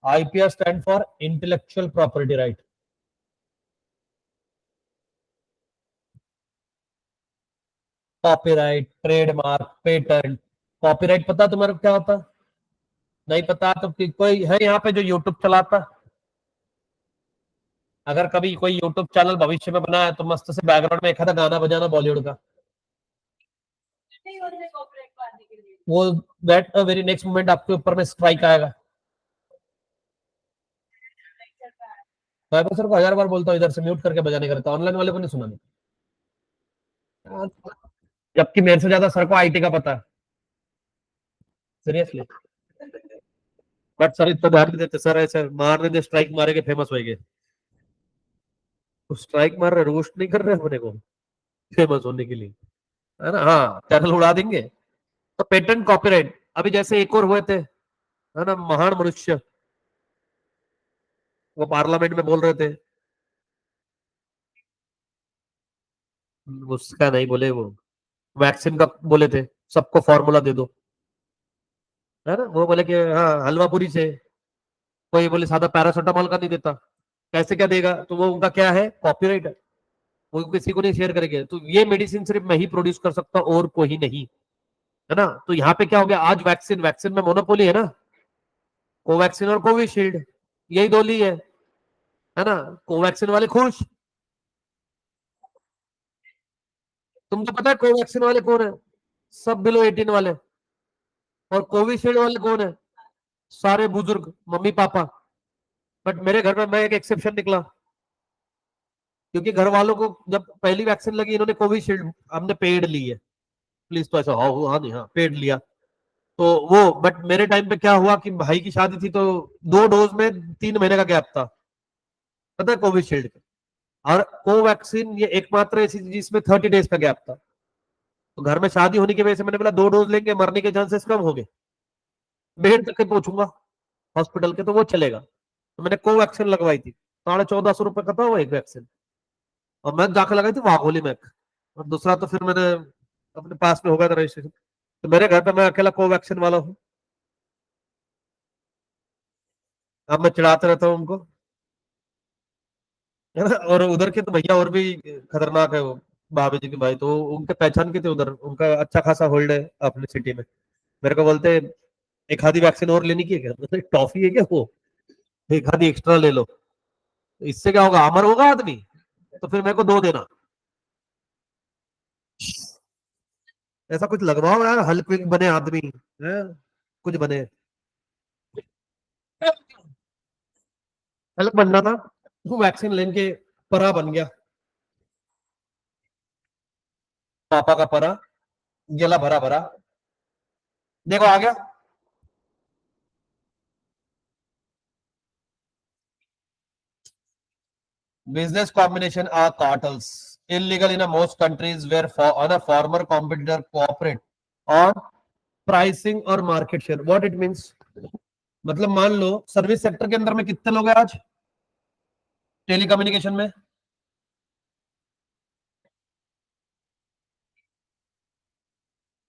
IPR stand for intellectual property right. Copyright, trademark, patent. Copyright पता तुम्हारा क्या होता है? नहीं पता तो कोई है यहाँ पे जो यूट्यूब चलाता? अगर कभी कोई यूट्यूब चैनल भविष्य में बना है तो मस्त से बैकग्राउंड में एक आधा गाना बजाना बॉलीवुड का. वो दैट वेरी नेक्स्ट मोमेंट आपके ऊपर में स्ट्राइक आएगा. सर को 1000 बार बोलता हूँ इधर से म्यूट करके बजाने करता. ऑनलाइन वाले को नहीं सुना. जबकि मेरे से ज्यादा सर को आईटी का पता है. सीरियसली. बट सर इतना ध्यान नहीं देते. सर ऐसे मारने दे, स्ट्राइक मारे के फेमस होएंगे. तो स्ट्राइक मार रहे, रोस्ट नहीं कर रहे अपने को फेमस होने के लिए, है ना? हाँ, चैनल उड़ा देंगे. तो पेटेंट, कॉपीराइट. अभी जैसे एक और हुए थे, है ना, महान मनुष्य, वो पार्लियामेंट में बोल रहे थे. उसका नहीं बोले, वो वैक्सीन का बोले थे, सबको फॉर्मूला दे दो, है ना. वो बोले कि हाँ हलवा पूरी से. कोई बोले सादा पैरासीटामोल का नहीं देता. कैसे क्या देगा? तो वो उनका क्या है? कॉपीराइट है. वो किसी को नहीं शेयर करेंगे. तो ये मेडिसिन सिर्फ मैं ही प्रोड्यूस कर सकता हूँ और कोई नहीं, है ना. तो यहाँ पे क्या हो गया? आज वैक्सीन वैक्सीन में मोनोपोली है ना. कोवैक्सीन और कोविशील्ड, यही दो ली है ना. कोवैक्सीन वाले खुश. तुमको पता है कोवैक्सीन वाले कौन है? सब बिलो 18 वाले. और कोविशील्ड वाले कौन है? सारे बुजुर्ग, मम्मी पापा. बट मेरे घर में मैं एक एक्सेप्शन निकला, क्योंकि घर वालों को जब पहली वैक्सीन लगी इन्होंने कोविशील्ड, हमने पेड ली है. प्लीज तो ऐसा हाँ नहीं, हाँ पेड लिया. तो वो बट मेरे टाइम पे क्या हुआ कि भाई की शादी थी तो 2 डोज में 3 महीने का गैप था, पता है, कोविशील्ड के. और कोवैक्सीन ये एकमात्र ऐसी चीज जिसमें 30 डेज का गैप था। तो घर में शादी होने की वजह से मैंने बोला 2 डोज लेंगे, मरने के चांसेस कम हो गए, बेड तक के पहुंचूंगा हॉस्पिटल के, तो वो चलेगा। तो मैंने कोवैक्सीन लगवाई थी, 1450 रुपए का था वो एक वैक्सीन। और मैं जाकर लगाई थी वाघोली में। और दूसरा तो फिर मैंने अपने पास में हो गया था रजिस्ट्रेशन। तो मेरे घर पे मैं अकेला कोवैक्सीन वाला हूँ। अब मैं चिढ़ाते रहता हूँ उनको, है ना। और उधर के तो भैया और भी खतरनाक है, वो भाभी जी के भाई तो उनके पहचान के थे उधर, उनका अच्छा खासा होल्ड है अपने सिटी में। मेरे को बोलते एक आधी वैक्सीन और लेनी की है क्या, मतलब टॉफी है क्या वो, एक आधी एक्स्ट्रा ले लो, इससे क्या होगा, अमर होगा आदमी, तो फिर मेरे को 2 देना। ऐसा कुछ लगवाओ यार, हल्क विंग बने आदमी है, कुछ बने। हल्क बनना था, वो वैक्सीन लेने के परा बन गया, पापा का परा, गेला भरा भरा। देखो आ गया। Business combination are cartels. Illegal in most countries where on a former competitor cooperate on pricing or market share. What it means? मतलब मान लो सर्विस सेक्टर के अंदर में कितने लोग हैं आज टेलीकम्युनिकेशन में?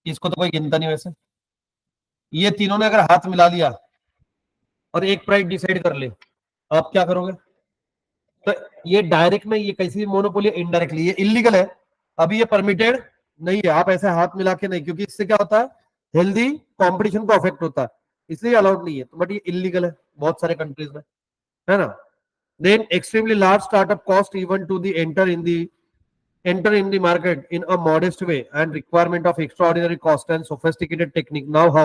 इसको तो कोई गिनता नहीं वैसे। ये तीनों ने अगर हाथ मिला लिया और एक प्राइस डिसाइड कर ले, आप क्या करोगे? तो ये डायरेक्ट में, ये कैसी मोनोपोली, इनडायरेक्टली ये इलीगल है। अभी ये परमिटेड नहीं है, आप ऐसे हाथ मिला के नहीं, क्योंकि इससे क्या होता है, हेल्दी कंपटीशन को अफेक्ट होता है, इसलिए अलाउड नहीं है। तो बट ये इलीगल है बहुत सारे कंट्रीज में, है ना। Then extremely large startup cost even to the enter in the market in a modest way and requirement of extraordinary cost and sophisticated technique now how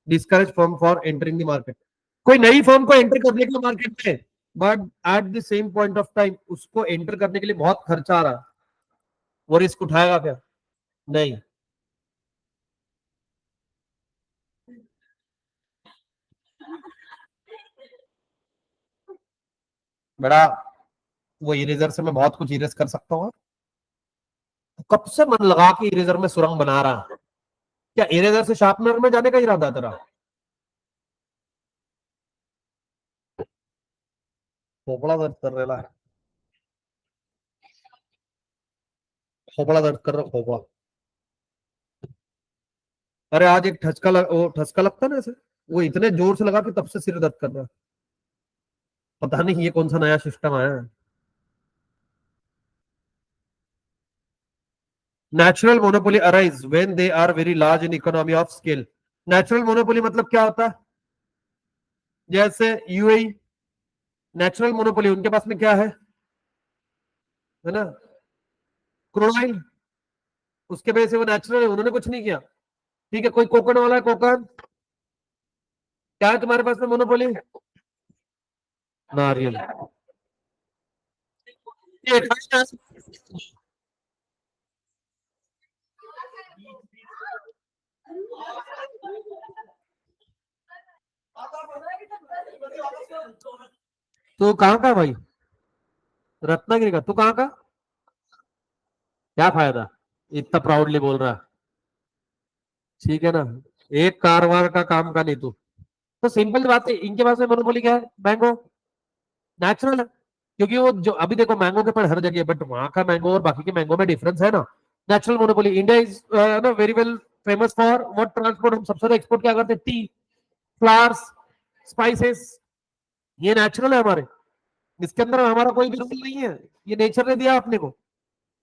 discourage firm for entering the market। कोई नई firm को enter करने के market में, but at the same point of time उसको enter करने के लिए बहुत खर्चा आ रहा है, वो रिस्क उठाएगा क्या? नहीं। बड़ा, वो इरेजर से मैं बहुत कुछ इरेज कर सकता हूँ। कब से मन लगा के इरेजर में सुरंग बना रहा है, क्या इरेजर से शार्पनर में जाने का इरादा है तेरा? खोपड़ा दर्द कर रहा है, खोपड़ा दर्द कर रहा, खोपड़ा। अरे आज एक वो ठसका लगता है ना ऐसे, वो इतने जोर से लगा कि तब से सिर दर्द कर रहा है। पता नहीं ये कौन सा नया सिस्टम आया है। Natural monopoly arise when they are very large in economy of scale. Natural monopoly मतलब क्या होता है? जैसे यूएई, नेचुरल मोनोपोली उनके पास में क्या है ना, क्रूड ऑयल, उसके वजह से वो नेचुरल है, उन्होंने कुछ नहीं किया। ठीक है, कोई कोकन वाला है, कोकन, क्या है तुम्हारे पास में मोनोपोली? नारियल। ये तो कहाँ का है भाई? रत्नागिरी का? तू कहाँ का? क्या फायदा, इतना प्राउडली बोल रहा है। ठीक है ना, एक कारवार का काम का नहीं तू। तो सिंपल बात है, इनके पास में मोनोपोली क्या है? मैंगो, नेचुरल है। क्योंकि वो जो अभी देखो मैंगो के पेड़ हर जगह है, बट वहां का मैंगो और बाकी के मैंगो में डिफरेंस है ना। Natural monopoly. इंडिया इज ना very well famous for what transport, हम सबसे ज्यादा एक्सपोर्ट क्या करते हैं? टी, फ्लावर्स, स्पाइसेस, ये नेचुरल है हमारे। इसके अंदर हमारा कोई भी रूल नहीं है, ये नेचर ने दिया अपने को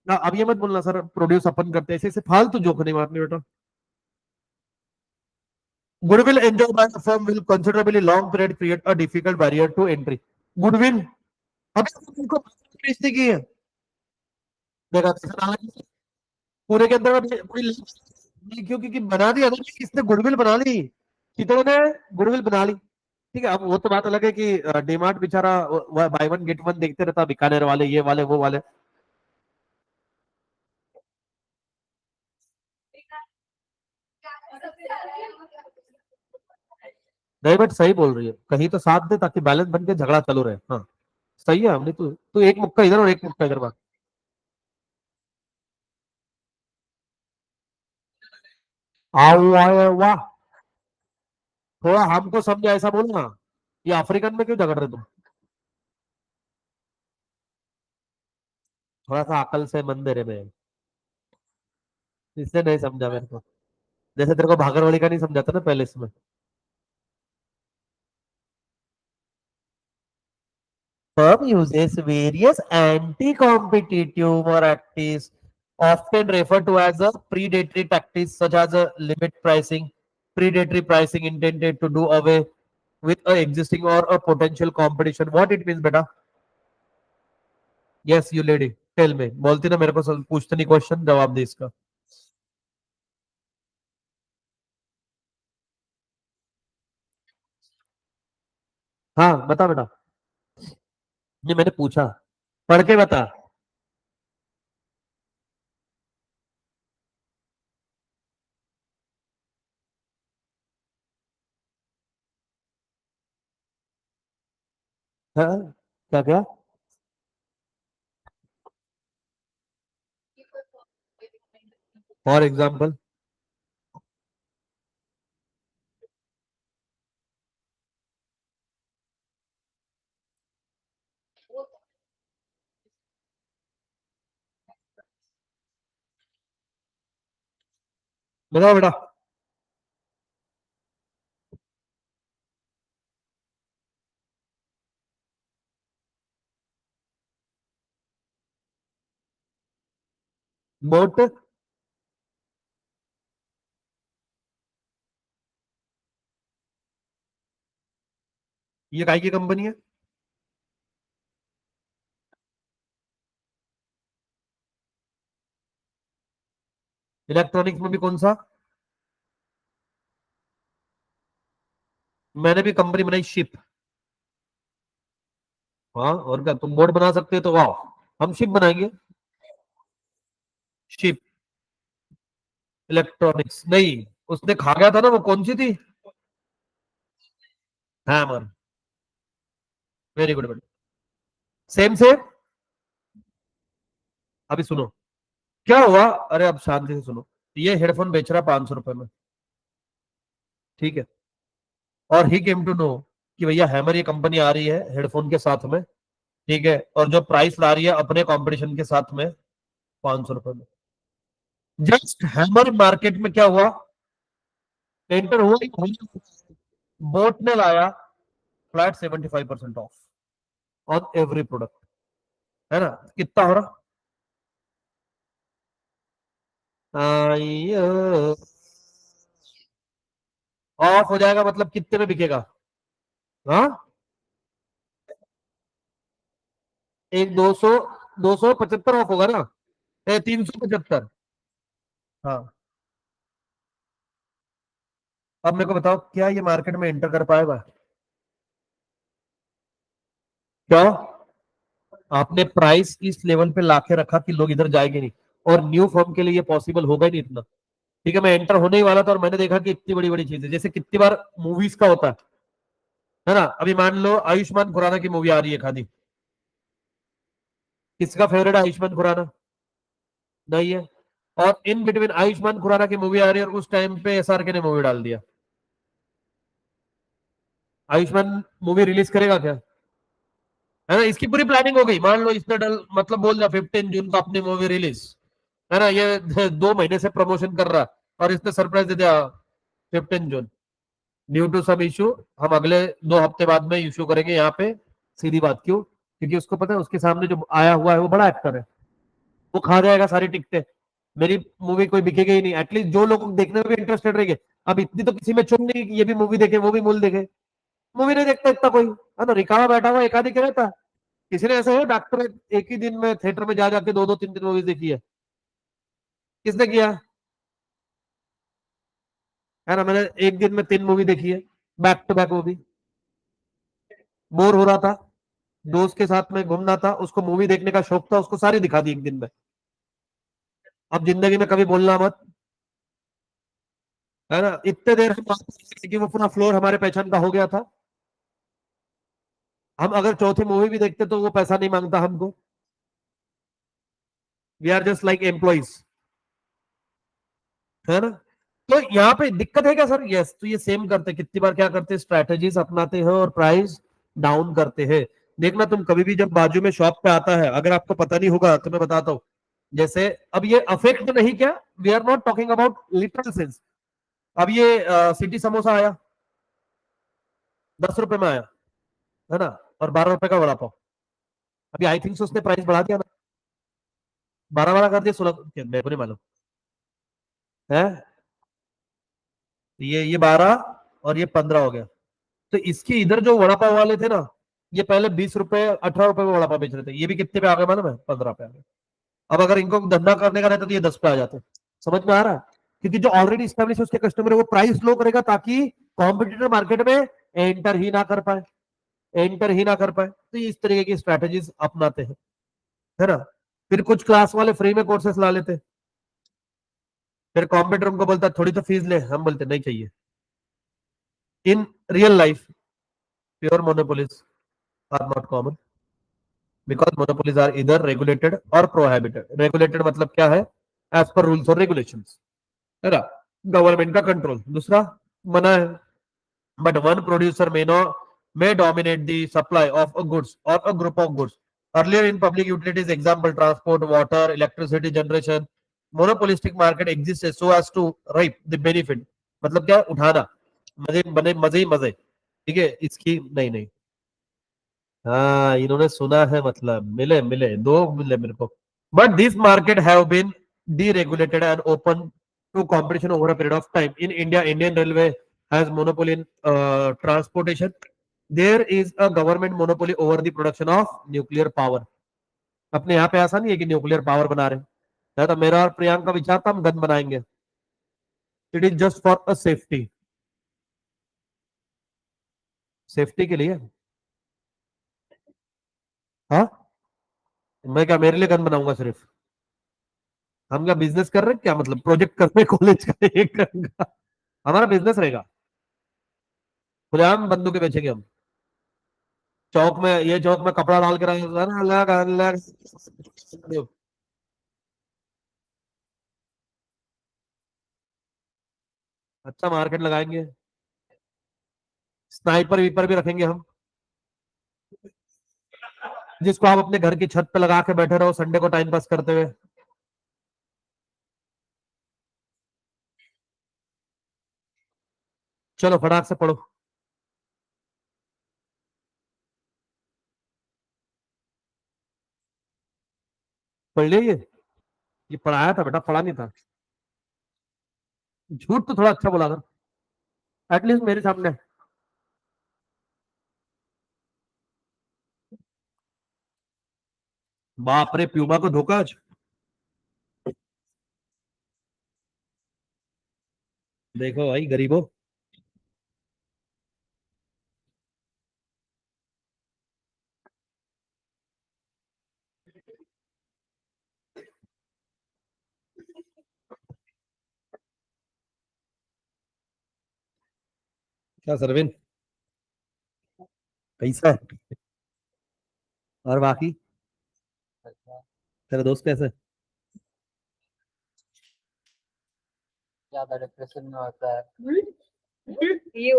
ना। अब ये मत बोलना सर प्रोड्यूस अपन करते हैं, ऐसे ऐसे फालतू जोक नहीं मारने बेटा। Goodwill enjoyed by the firm will considerably long period create a difficult barrier to entry. Goodwill, अभी उनको बेइज्जती की है। देखा कैसा नालायक है। पूरे के अंदर में कोई नहीं, क्यों? क्योंकि बना दिया ना, इसने गुडविल बना ली, कितनों ने गुडविल बना ली। ठीक है, अब वो तो बात अलग है कि डीमार्ट बेचारा बाय वन गेट वन देखते रहता, बीकानेर वाले, ये वाले, वो वाले। नहीं बट सही बोल रही है, कहीं तो साथ दे ताकि बैलेंस बन के झगड़ा चालू रहे। हाँ, सही है हमने तू एक मुक्का इधर और एक मुक्का इधर मार। आओ आए वाह। थोड़ा हमको समझा ऐसा बोलना। ये अफ्रीकन में क्यों झगड़ रहे तुम? थोड़ा सा अकल से मन मेरे में। इससे नहीं समझा मेरे को। जैसे तेरे को भागरवाड़ी का नहीं समझाता ना पहले इसमें। Firm uses various anti-competitive tactics, often referred to as a predatory tactics, such as a limit pricing, predatory pricing intended to do away with a existing or a potential competition. What it means, beta? Yes, you lady. Tell me. बोलती ना मेरे को पूछते नहीं question, जवाब दे इसका। हाँ बता बेटा। ये मैंने पूछा, पढ़ के बता। हाँ क्या क्या? For example. बताओ बेटा। मोट। ये काय की कंपनी है? इलेक्ट्रॉनिक्स में भी कौन सा? मैंने भी कंपनी बनाई, शिप। हाँ और क्या, तुम बोर्ड बना सकते हो तो वाह, हम शिप बनाएंगे। शिप इलेक्ट्रॉनिक्स नहीं। उसने खा गया था ना, वो कौन सी थी? हैमर। वेरी गुड बेटा। Same same. अभी सुनो क्या हुआ। अरे अब शांति से सुनो। ये हेडफोन बेच रहा 500 रुपए में, ठीक है। और ही केम टू नो कि भैया हैमर ये कंपनी आ रही है हेडफोन के साथ में, ठीक है, और जो प्राइस ला रही है अपने कंपटीशन के साथ में 500 रुपए में। जस्ट हैमर मार्केट में क्या हुआ, एंटर हुआ ही नहीं। बोट ने लाया flat 75% of on every product, है ना? कितना हो रहा? ऑफ हो जाएगा मतलब कितने में बिकेगा? हाँ, एक 200, 275 ऑफ होगा ना? 375। हाँ। अब मेरे को बताओ, क्या ये मार्केट में एंटर कर पाएगा? क्या? आपने प्राइस इस लेवल पे लाके रखा कि लोग इधर जाएंगे नहीं, और न्यू फर्म के लिए ये पॉसिबल होगा ही नहीं इतना। ठीक है, मैं एंटर होने ही वाला था और मैंने देखा कि इतनी बड़ी बड़ी चीजें, जैसे कितनी बार मूवीज का होता है ना? अभी मान लो आयुष्मान खुराना की मूवी आ रही है खादी, किसका फेवरेट है आयुष्मान खुराना? नहीं है। और इन बिटवीन आयुष्मान खुराना की मूवी आ रही है और उस टाइम पे एसआरके ने मूवी डाल दिया। आयुष्मान मूवी रिलीज करेगा क्या? है ना? इसकी पूरी प्लानिंग हो गई, मान लो इसने डल मतलब बोल दिया 15 जून को अपनी मूवी रिलीज, है ना? ये 2 महीने से प्रमोशन कर रहा, और इसने सरप्राइज दे दिया 15 जून। ड्यू टू सब इशू हम अगले 2 हफ्ते बाद में इशू करेंगे यहाँ पे। सीधी बात, क्यों? क्योंकि उसको पता है उसके सामने जो आया हुआ है वो बड़ा एक्टर है, वो खा जाएगा सारी टिकटें। मेरी मूवी कोई बिकेगी ही नहीं, एटलीस्ट जो लोग देखने में भी इंटरेस्टेड रहेंगे। अब इतनी तो किसी में चुन नहीं कि ये भी मूवी देखे वो भी मूवी देखे। मूवी नहीं देखता इतना कोई, है ना? रिकामा बैठा हुआ एक आदमी क्या रहता है। किसी ने ऐसा है डॉक्टर एक ही दिन में थिएटर में जा जाके दो दो तीन तीन मूवीज देखी है? किसने किया? है ना? मैंने एक दिन में 3 मूवी देखी है, back to back movie. Bore हो रहा था, दोस्त के साथ में घूमना था, उसको मूवी देखने का शौक था, उसको सारी दिखा दी एक दिन में। अब जिंदगी में कभी बोलना मत, है ना? इतने देर हम बात कर रहे थे कि वो पूरा फ्लोर हमारे पहचान का हो गया था। हम अगर चौथी मूवी भी देखते तो वो पैसा नहीं मांगता हमको. We are just like employees, है ना. तो यहाँ पे दिक्कत है क्या सर? यस, तो ये सेम करते हैं. कितनी बार क्या करते हैं, स्ट्रैटेजीज अपनाते हैं और प्राइस डाउन करते हैं. देखना तुम कभी भी जब बाजू में शॉप पे आता है, अगर आपको पता नहीं होगा तो मैं बताता हूँ. जैसे अब ये अफेक्ट नहीं, क्या, we are not talking about literal sense. अब ये सिटी समोसा आया, 10 रुपए में आया, है ना, और 12 रुपए का वड़ा पाव. अभी आई थिंक उसने प्राइस बढ़ा दिया ना, 12 12 कर दिया, 16, मेरे को नहीं मालूम है. ये 12 और ये 15 हो गया. तो इसके इधर जो वड़ा पाव वाले थे ना, ये पहले 20 रुपए 18 रुपए में वड़ा पाव बेच रहे थे. ये भी कितने पे आ गए मालूम है? 15 पे आ गए. अब अगर इनको धंधा करने का रहता तो ये 10 पे आ जाते. समझ में आ रहा है? क्योंकि जो ऑलरेडी स्टेब्लिश है उसके कस्टमर है, वो प्राइस लो करेगा ताकि कॉम्पिटिटर मार्केट में एंटर ही ना कर पाए, एंटर ही ना कर पाए. तो ये इस तरीके की स्ट्रैटेजीज अपनाते हैं, है ना. फिर कुछ क्लास वाले फ्री में कोर्सेस ला लेते. फिर कॉम्पिटिटर उनको बोलता है थोड़ी तो फीस ले, हम बोलते नहीं चाहिए. In real life pure monopolies are not common, because monopolies are इधर रेगुलेटेड और प्रोहिबिटेड. रेगुलेटेड मतलब क्या है? एज पर रूल्स और रेगुलेशंस, है ना, गवर्नमेंट का कंट्रोल. दूसरा, मना है. But one producer may dominate the supply of a goods or a group of goods. Earlier in public utilities, example transport, water, electricity generation, monopolistic market existed so as to reap the benefit. मतलब क्या? उठाना, मजे बने, मजे ही मजे. ठीक है, इसकी नहीं नहीं. हाँ, इन्होंने सुना है, मतलब मिले मिले, दो मिले मेरे को. But this market have been deregulated and open to competition over a period of time. In India, Indian Railway has monopoly in transportation. There is a government monopoly over the production of nuclear power. अपने यहाँ पे ऐसा नहीं है कि nuclear power बना रहे हैं. तो मेरा और प्रियांक का विचार था हम गन बनाएंगे. It is just for a safety, safety के लिए. हाँ, मैं क्या मेरे लिए गन बनाऊंगा सिर्फ? हम क्या बिजनेस कर रहे हैं क्या? मतलब प्रोजेक्ट कर रहे हैं कॉलेज का एक गन का? हमारा बिजनेस रहेगा. खुलेआम बंदूकें बेचेंगे हम. चौक में, ये चौक में कपड़ा डाल के रखा है ना, अलग अलग. अच्छा मार्केट लगाएंगे. स्नाइपर वीपर भी रखेंगे हम, जिसको आप अपने घर की छत पे लगा के बैठे रहो संडे को टाइम पास करते हुए. चलो फटाक से पढ़ो. पढ़ लिया ये पढ़ाया था बेटा, पढ़ा नहीं था. झूठ तो थोड़ा अच्छा बोला था, एटलीस्ट मेरे सामने. बाप रे, प्यूमा को धोखा आज. देखो भाई गरीबों. क्या सरवीन, कैसा है? और बाकी तेरे दोस्त कैसे? ज्यादा डिप्रेशन में होता है. ये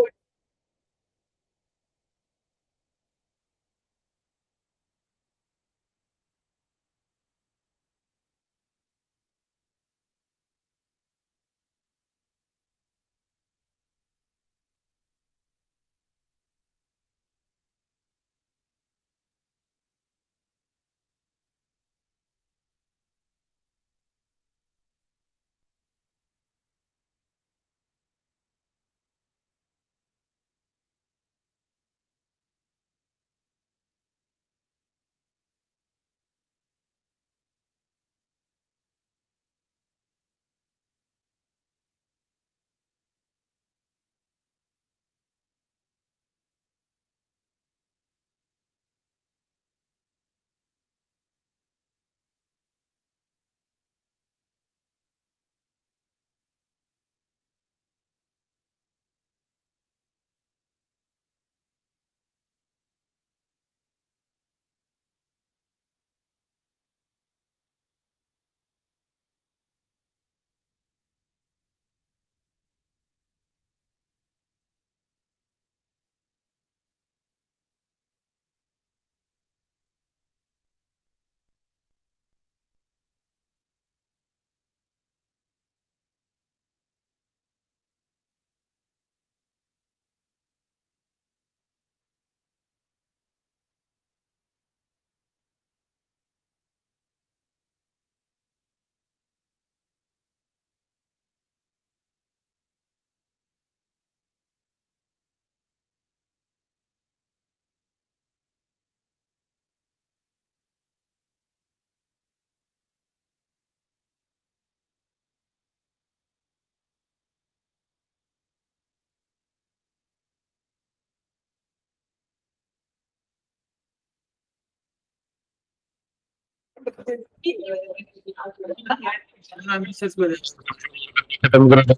खत्म करो,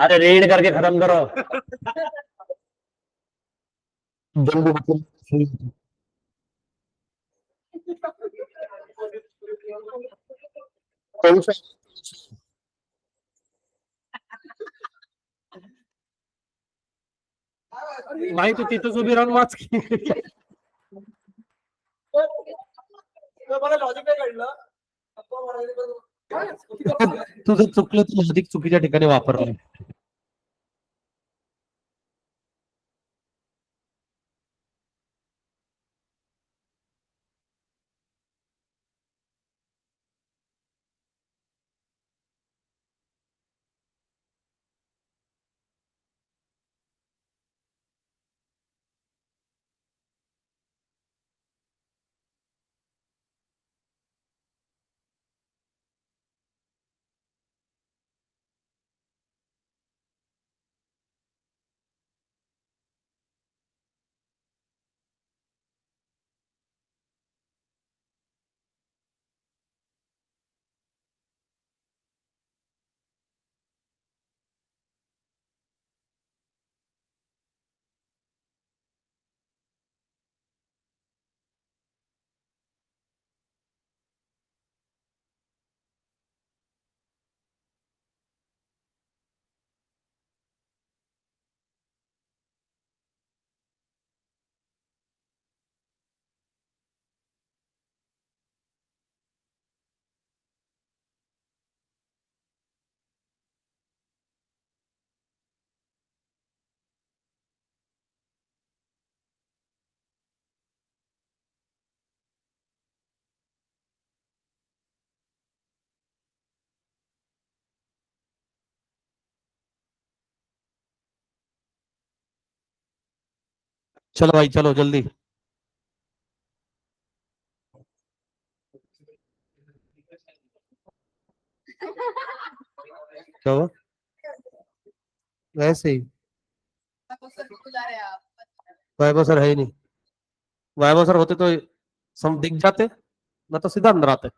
अरे रीड करके खत्म करो। जल्दी मतलब कौन सा भाई तू तिथंच उभी राहून वाच की. तुझं चुकलं, तू अधिक चुकीच्या ठिकाणी वापरलं. चलो भाई चलो जल्दी. क्या हुआ? वैसे ही वैभव सर है ही नहीं. वैभव सर होते तो सम दिख जाते, ना तो सीधा अंदर आते.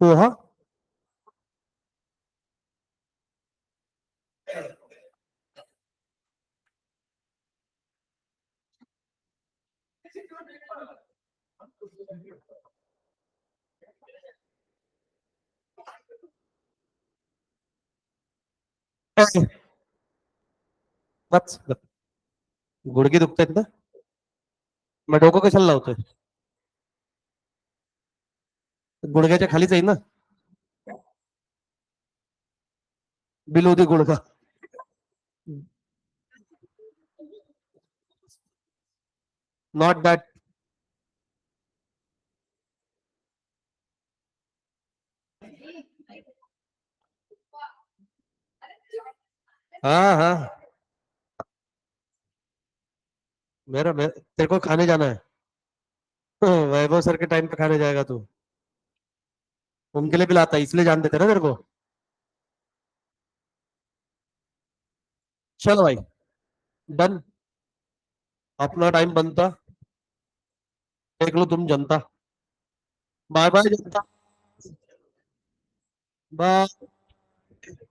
पोहा. बस गुडघे दुखतायत ना, मग डोकं कशाला लावतोय? गुडघ्याच्या खालीच आहे ना, बिलो दी गुडघा. Not that. हाँ हाँ, तेरे को खाने जाना है. वैभव सर के टाइम पे खाने जाएगा तू. उनके लिए भी लाता है, इसलिए जान देते ना तेरे को. चलो भाई, डन. अपना टाइम बनता. देख लो तुम जनता. बाय बाय जनता. बाय.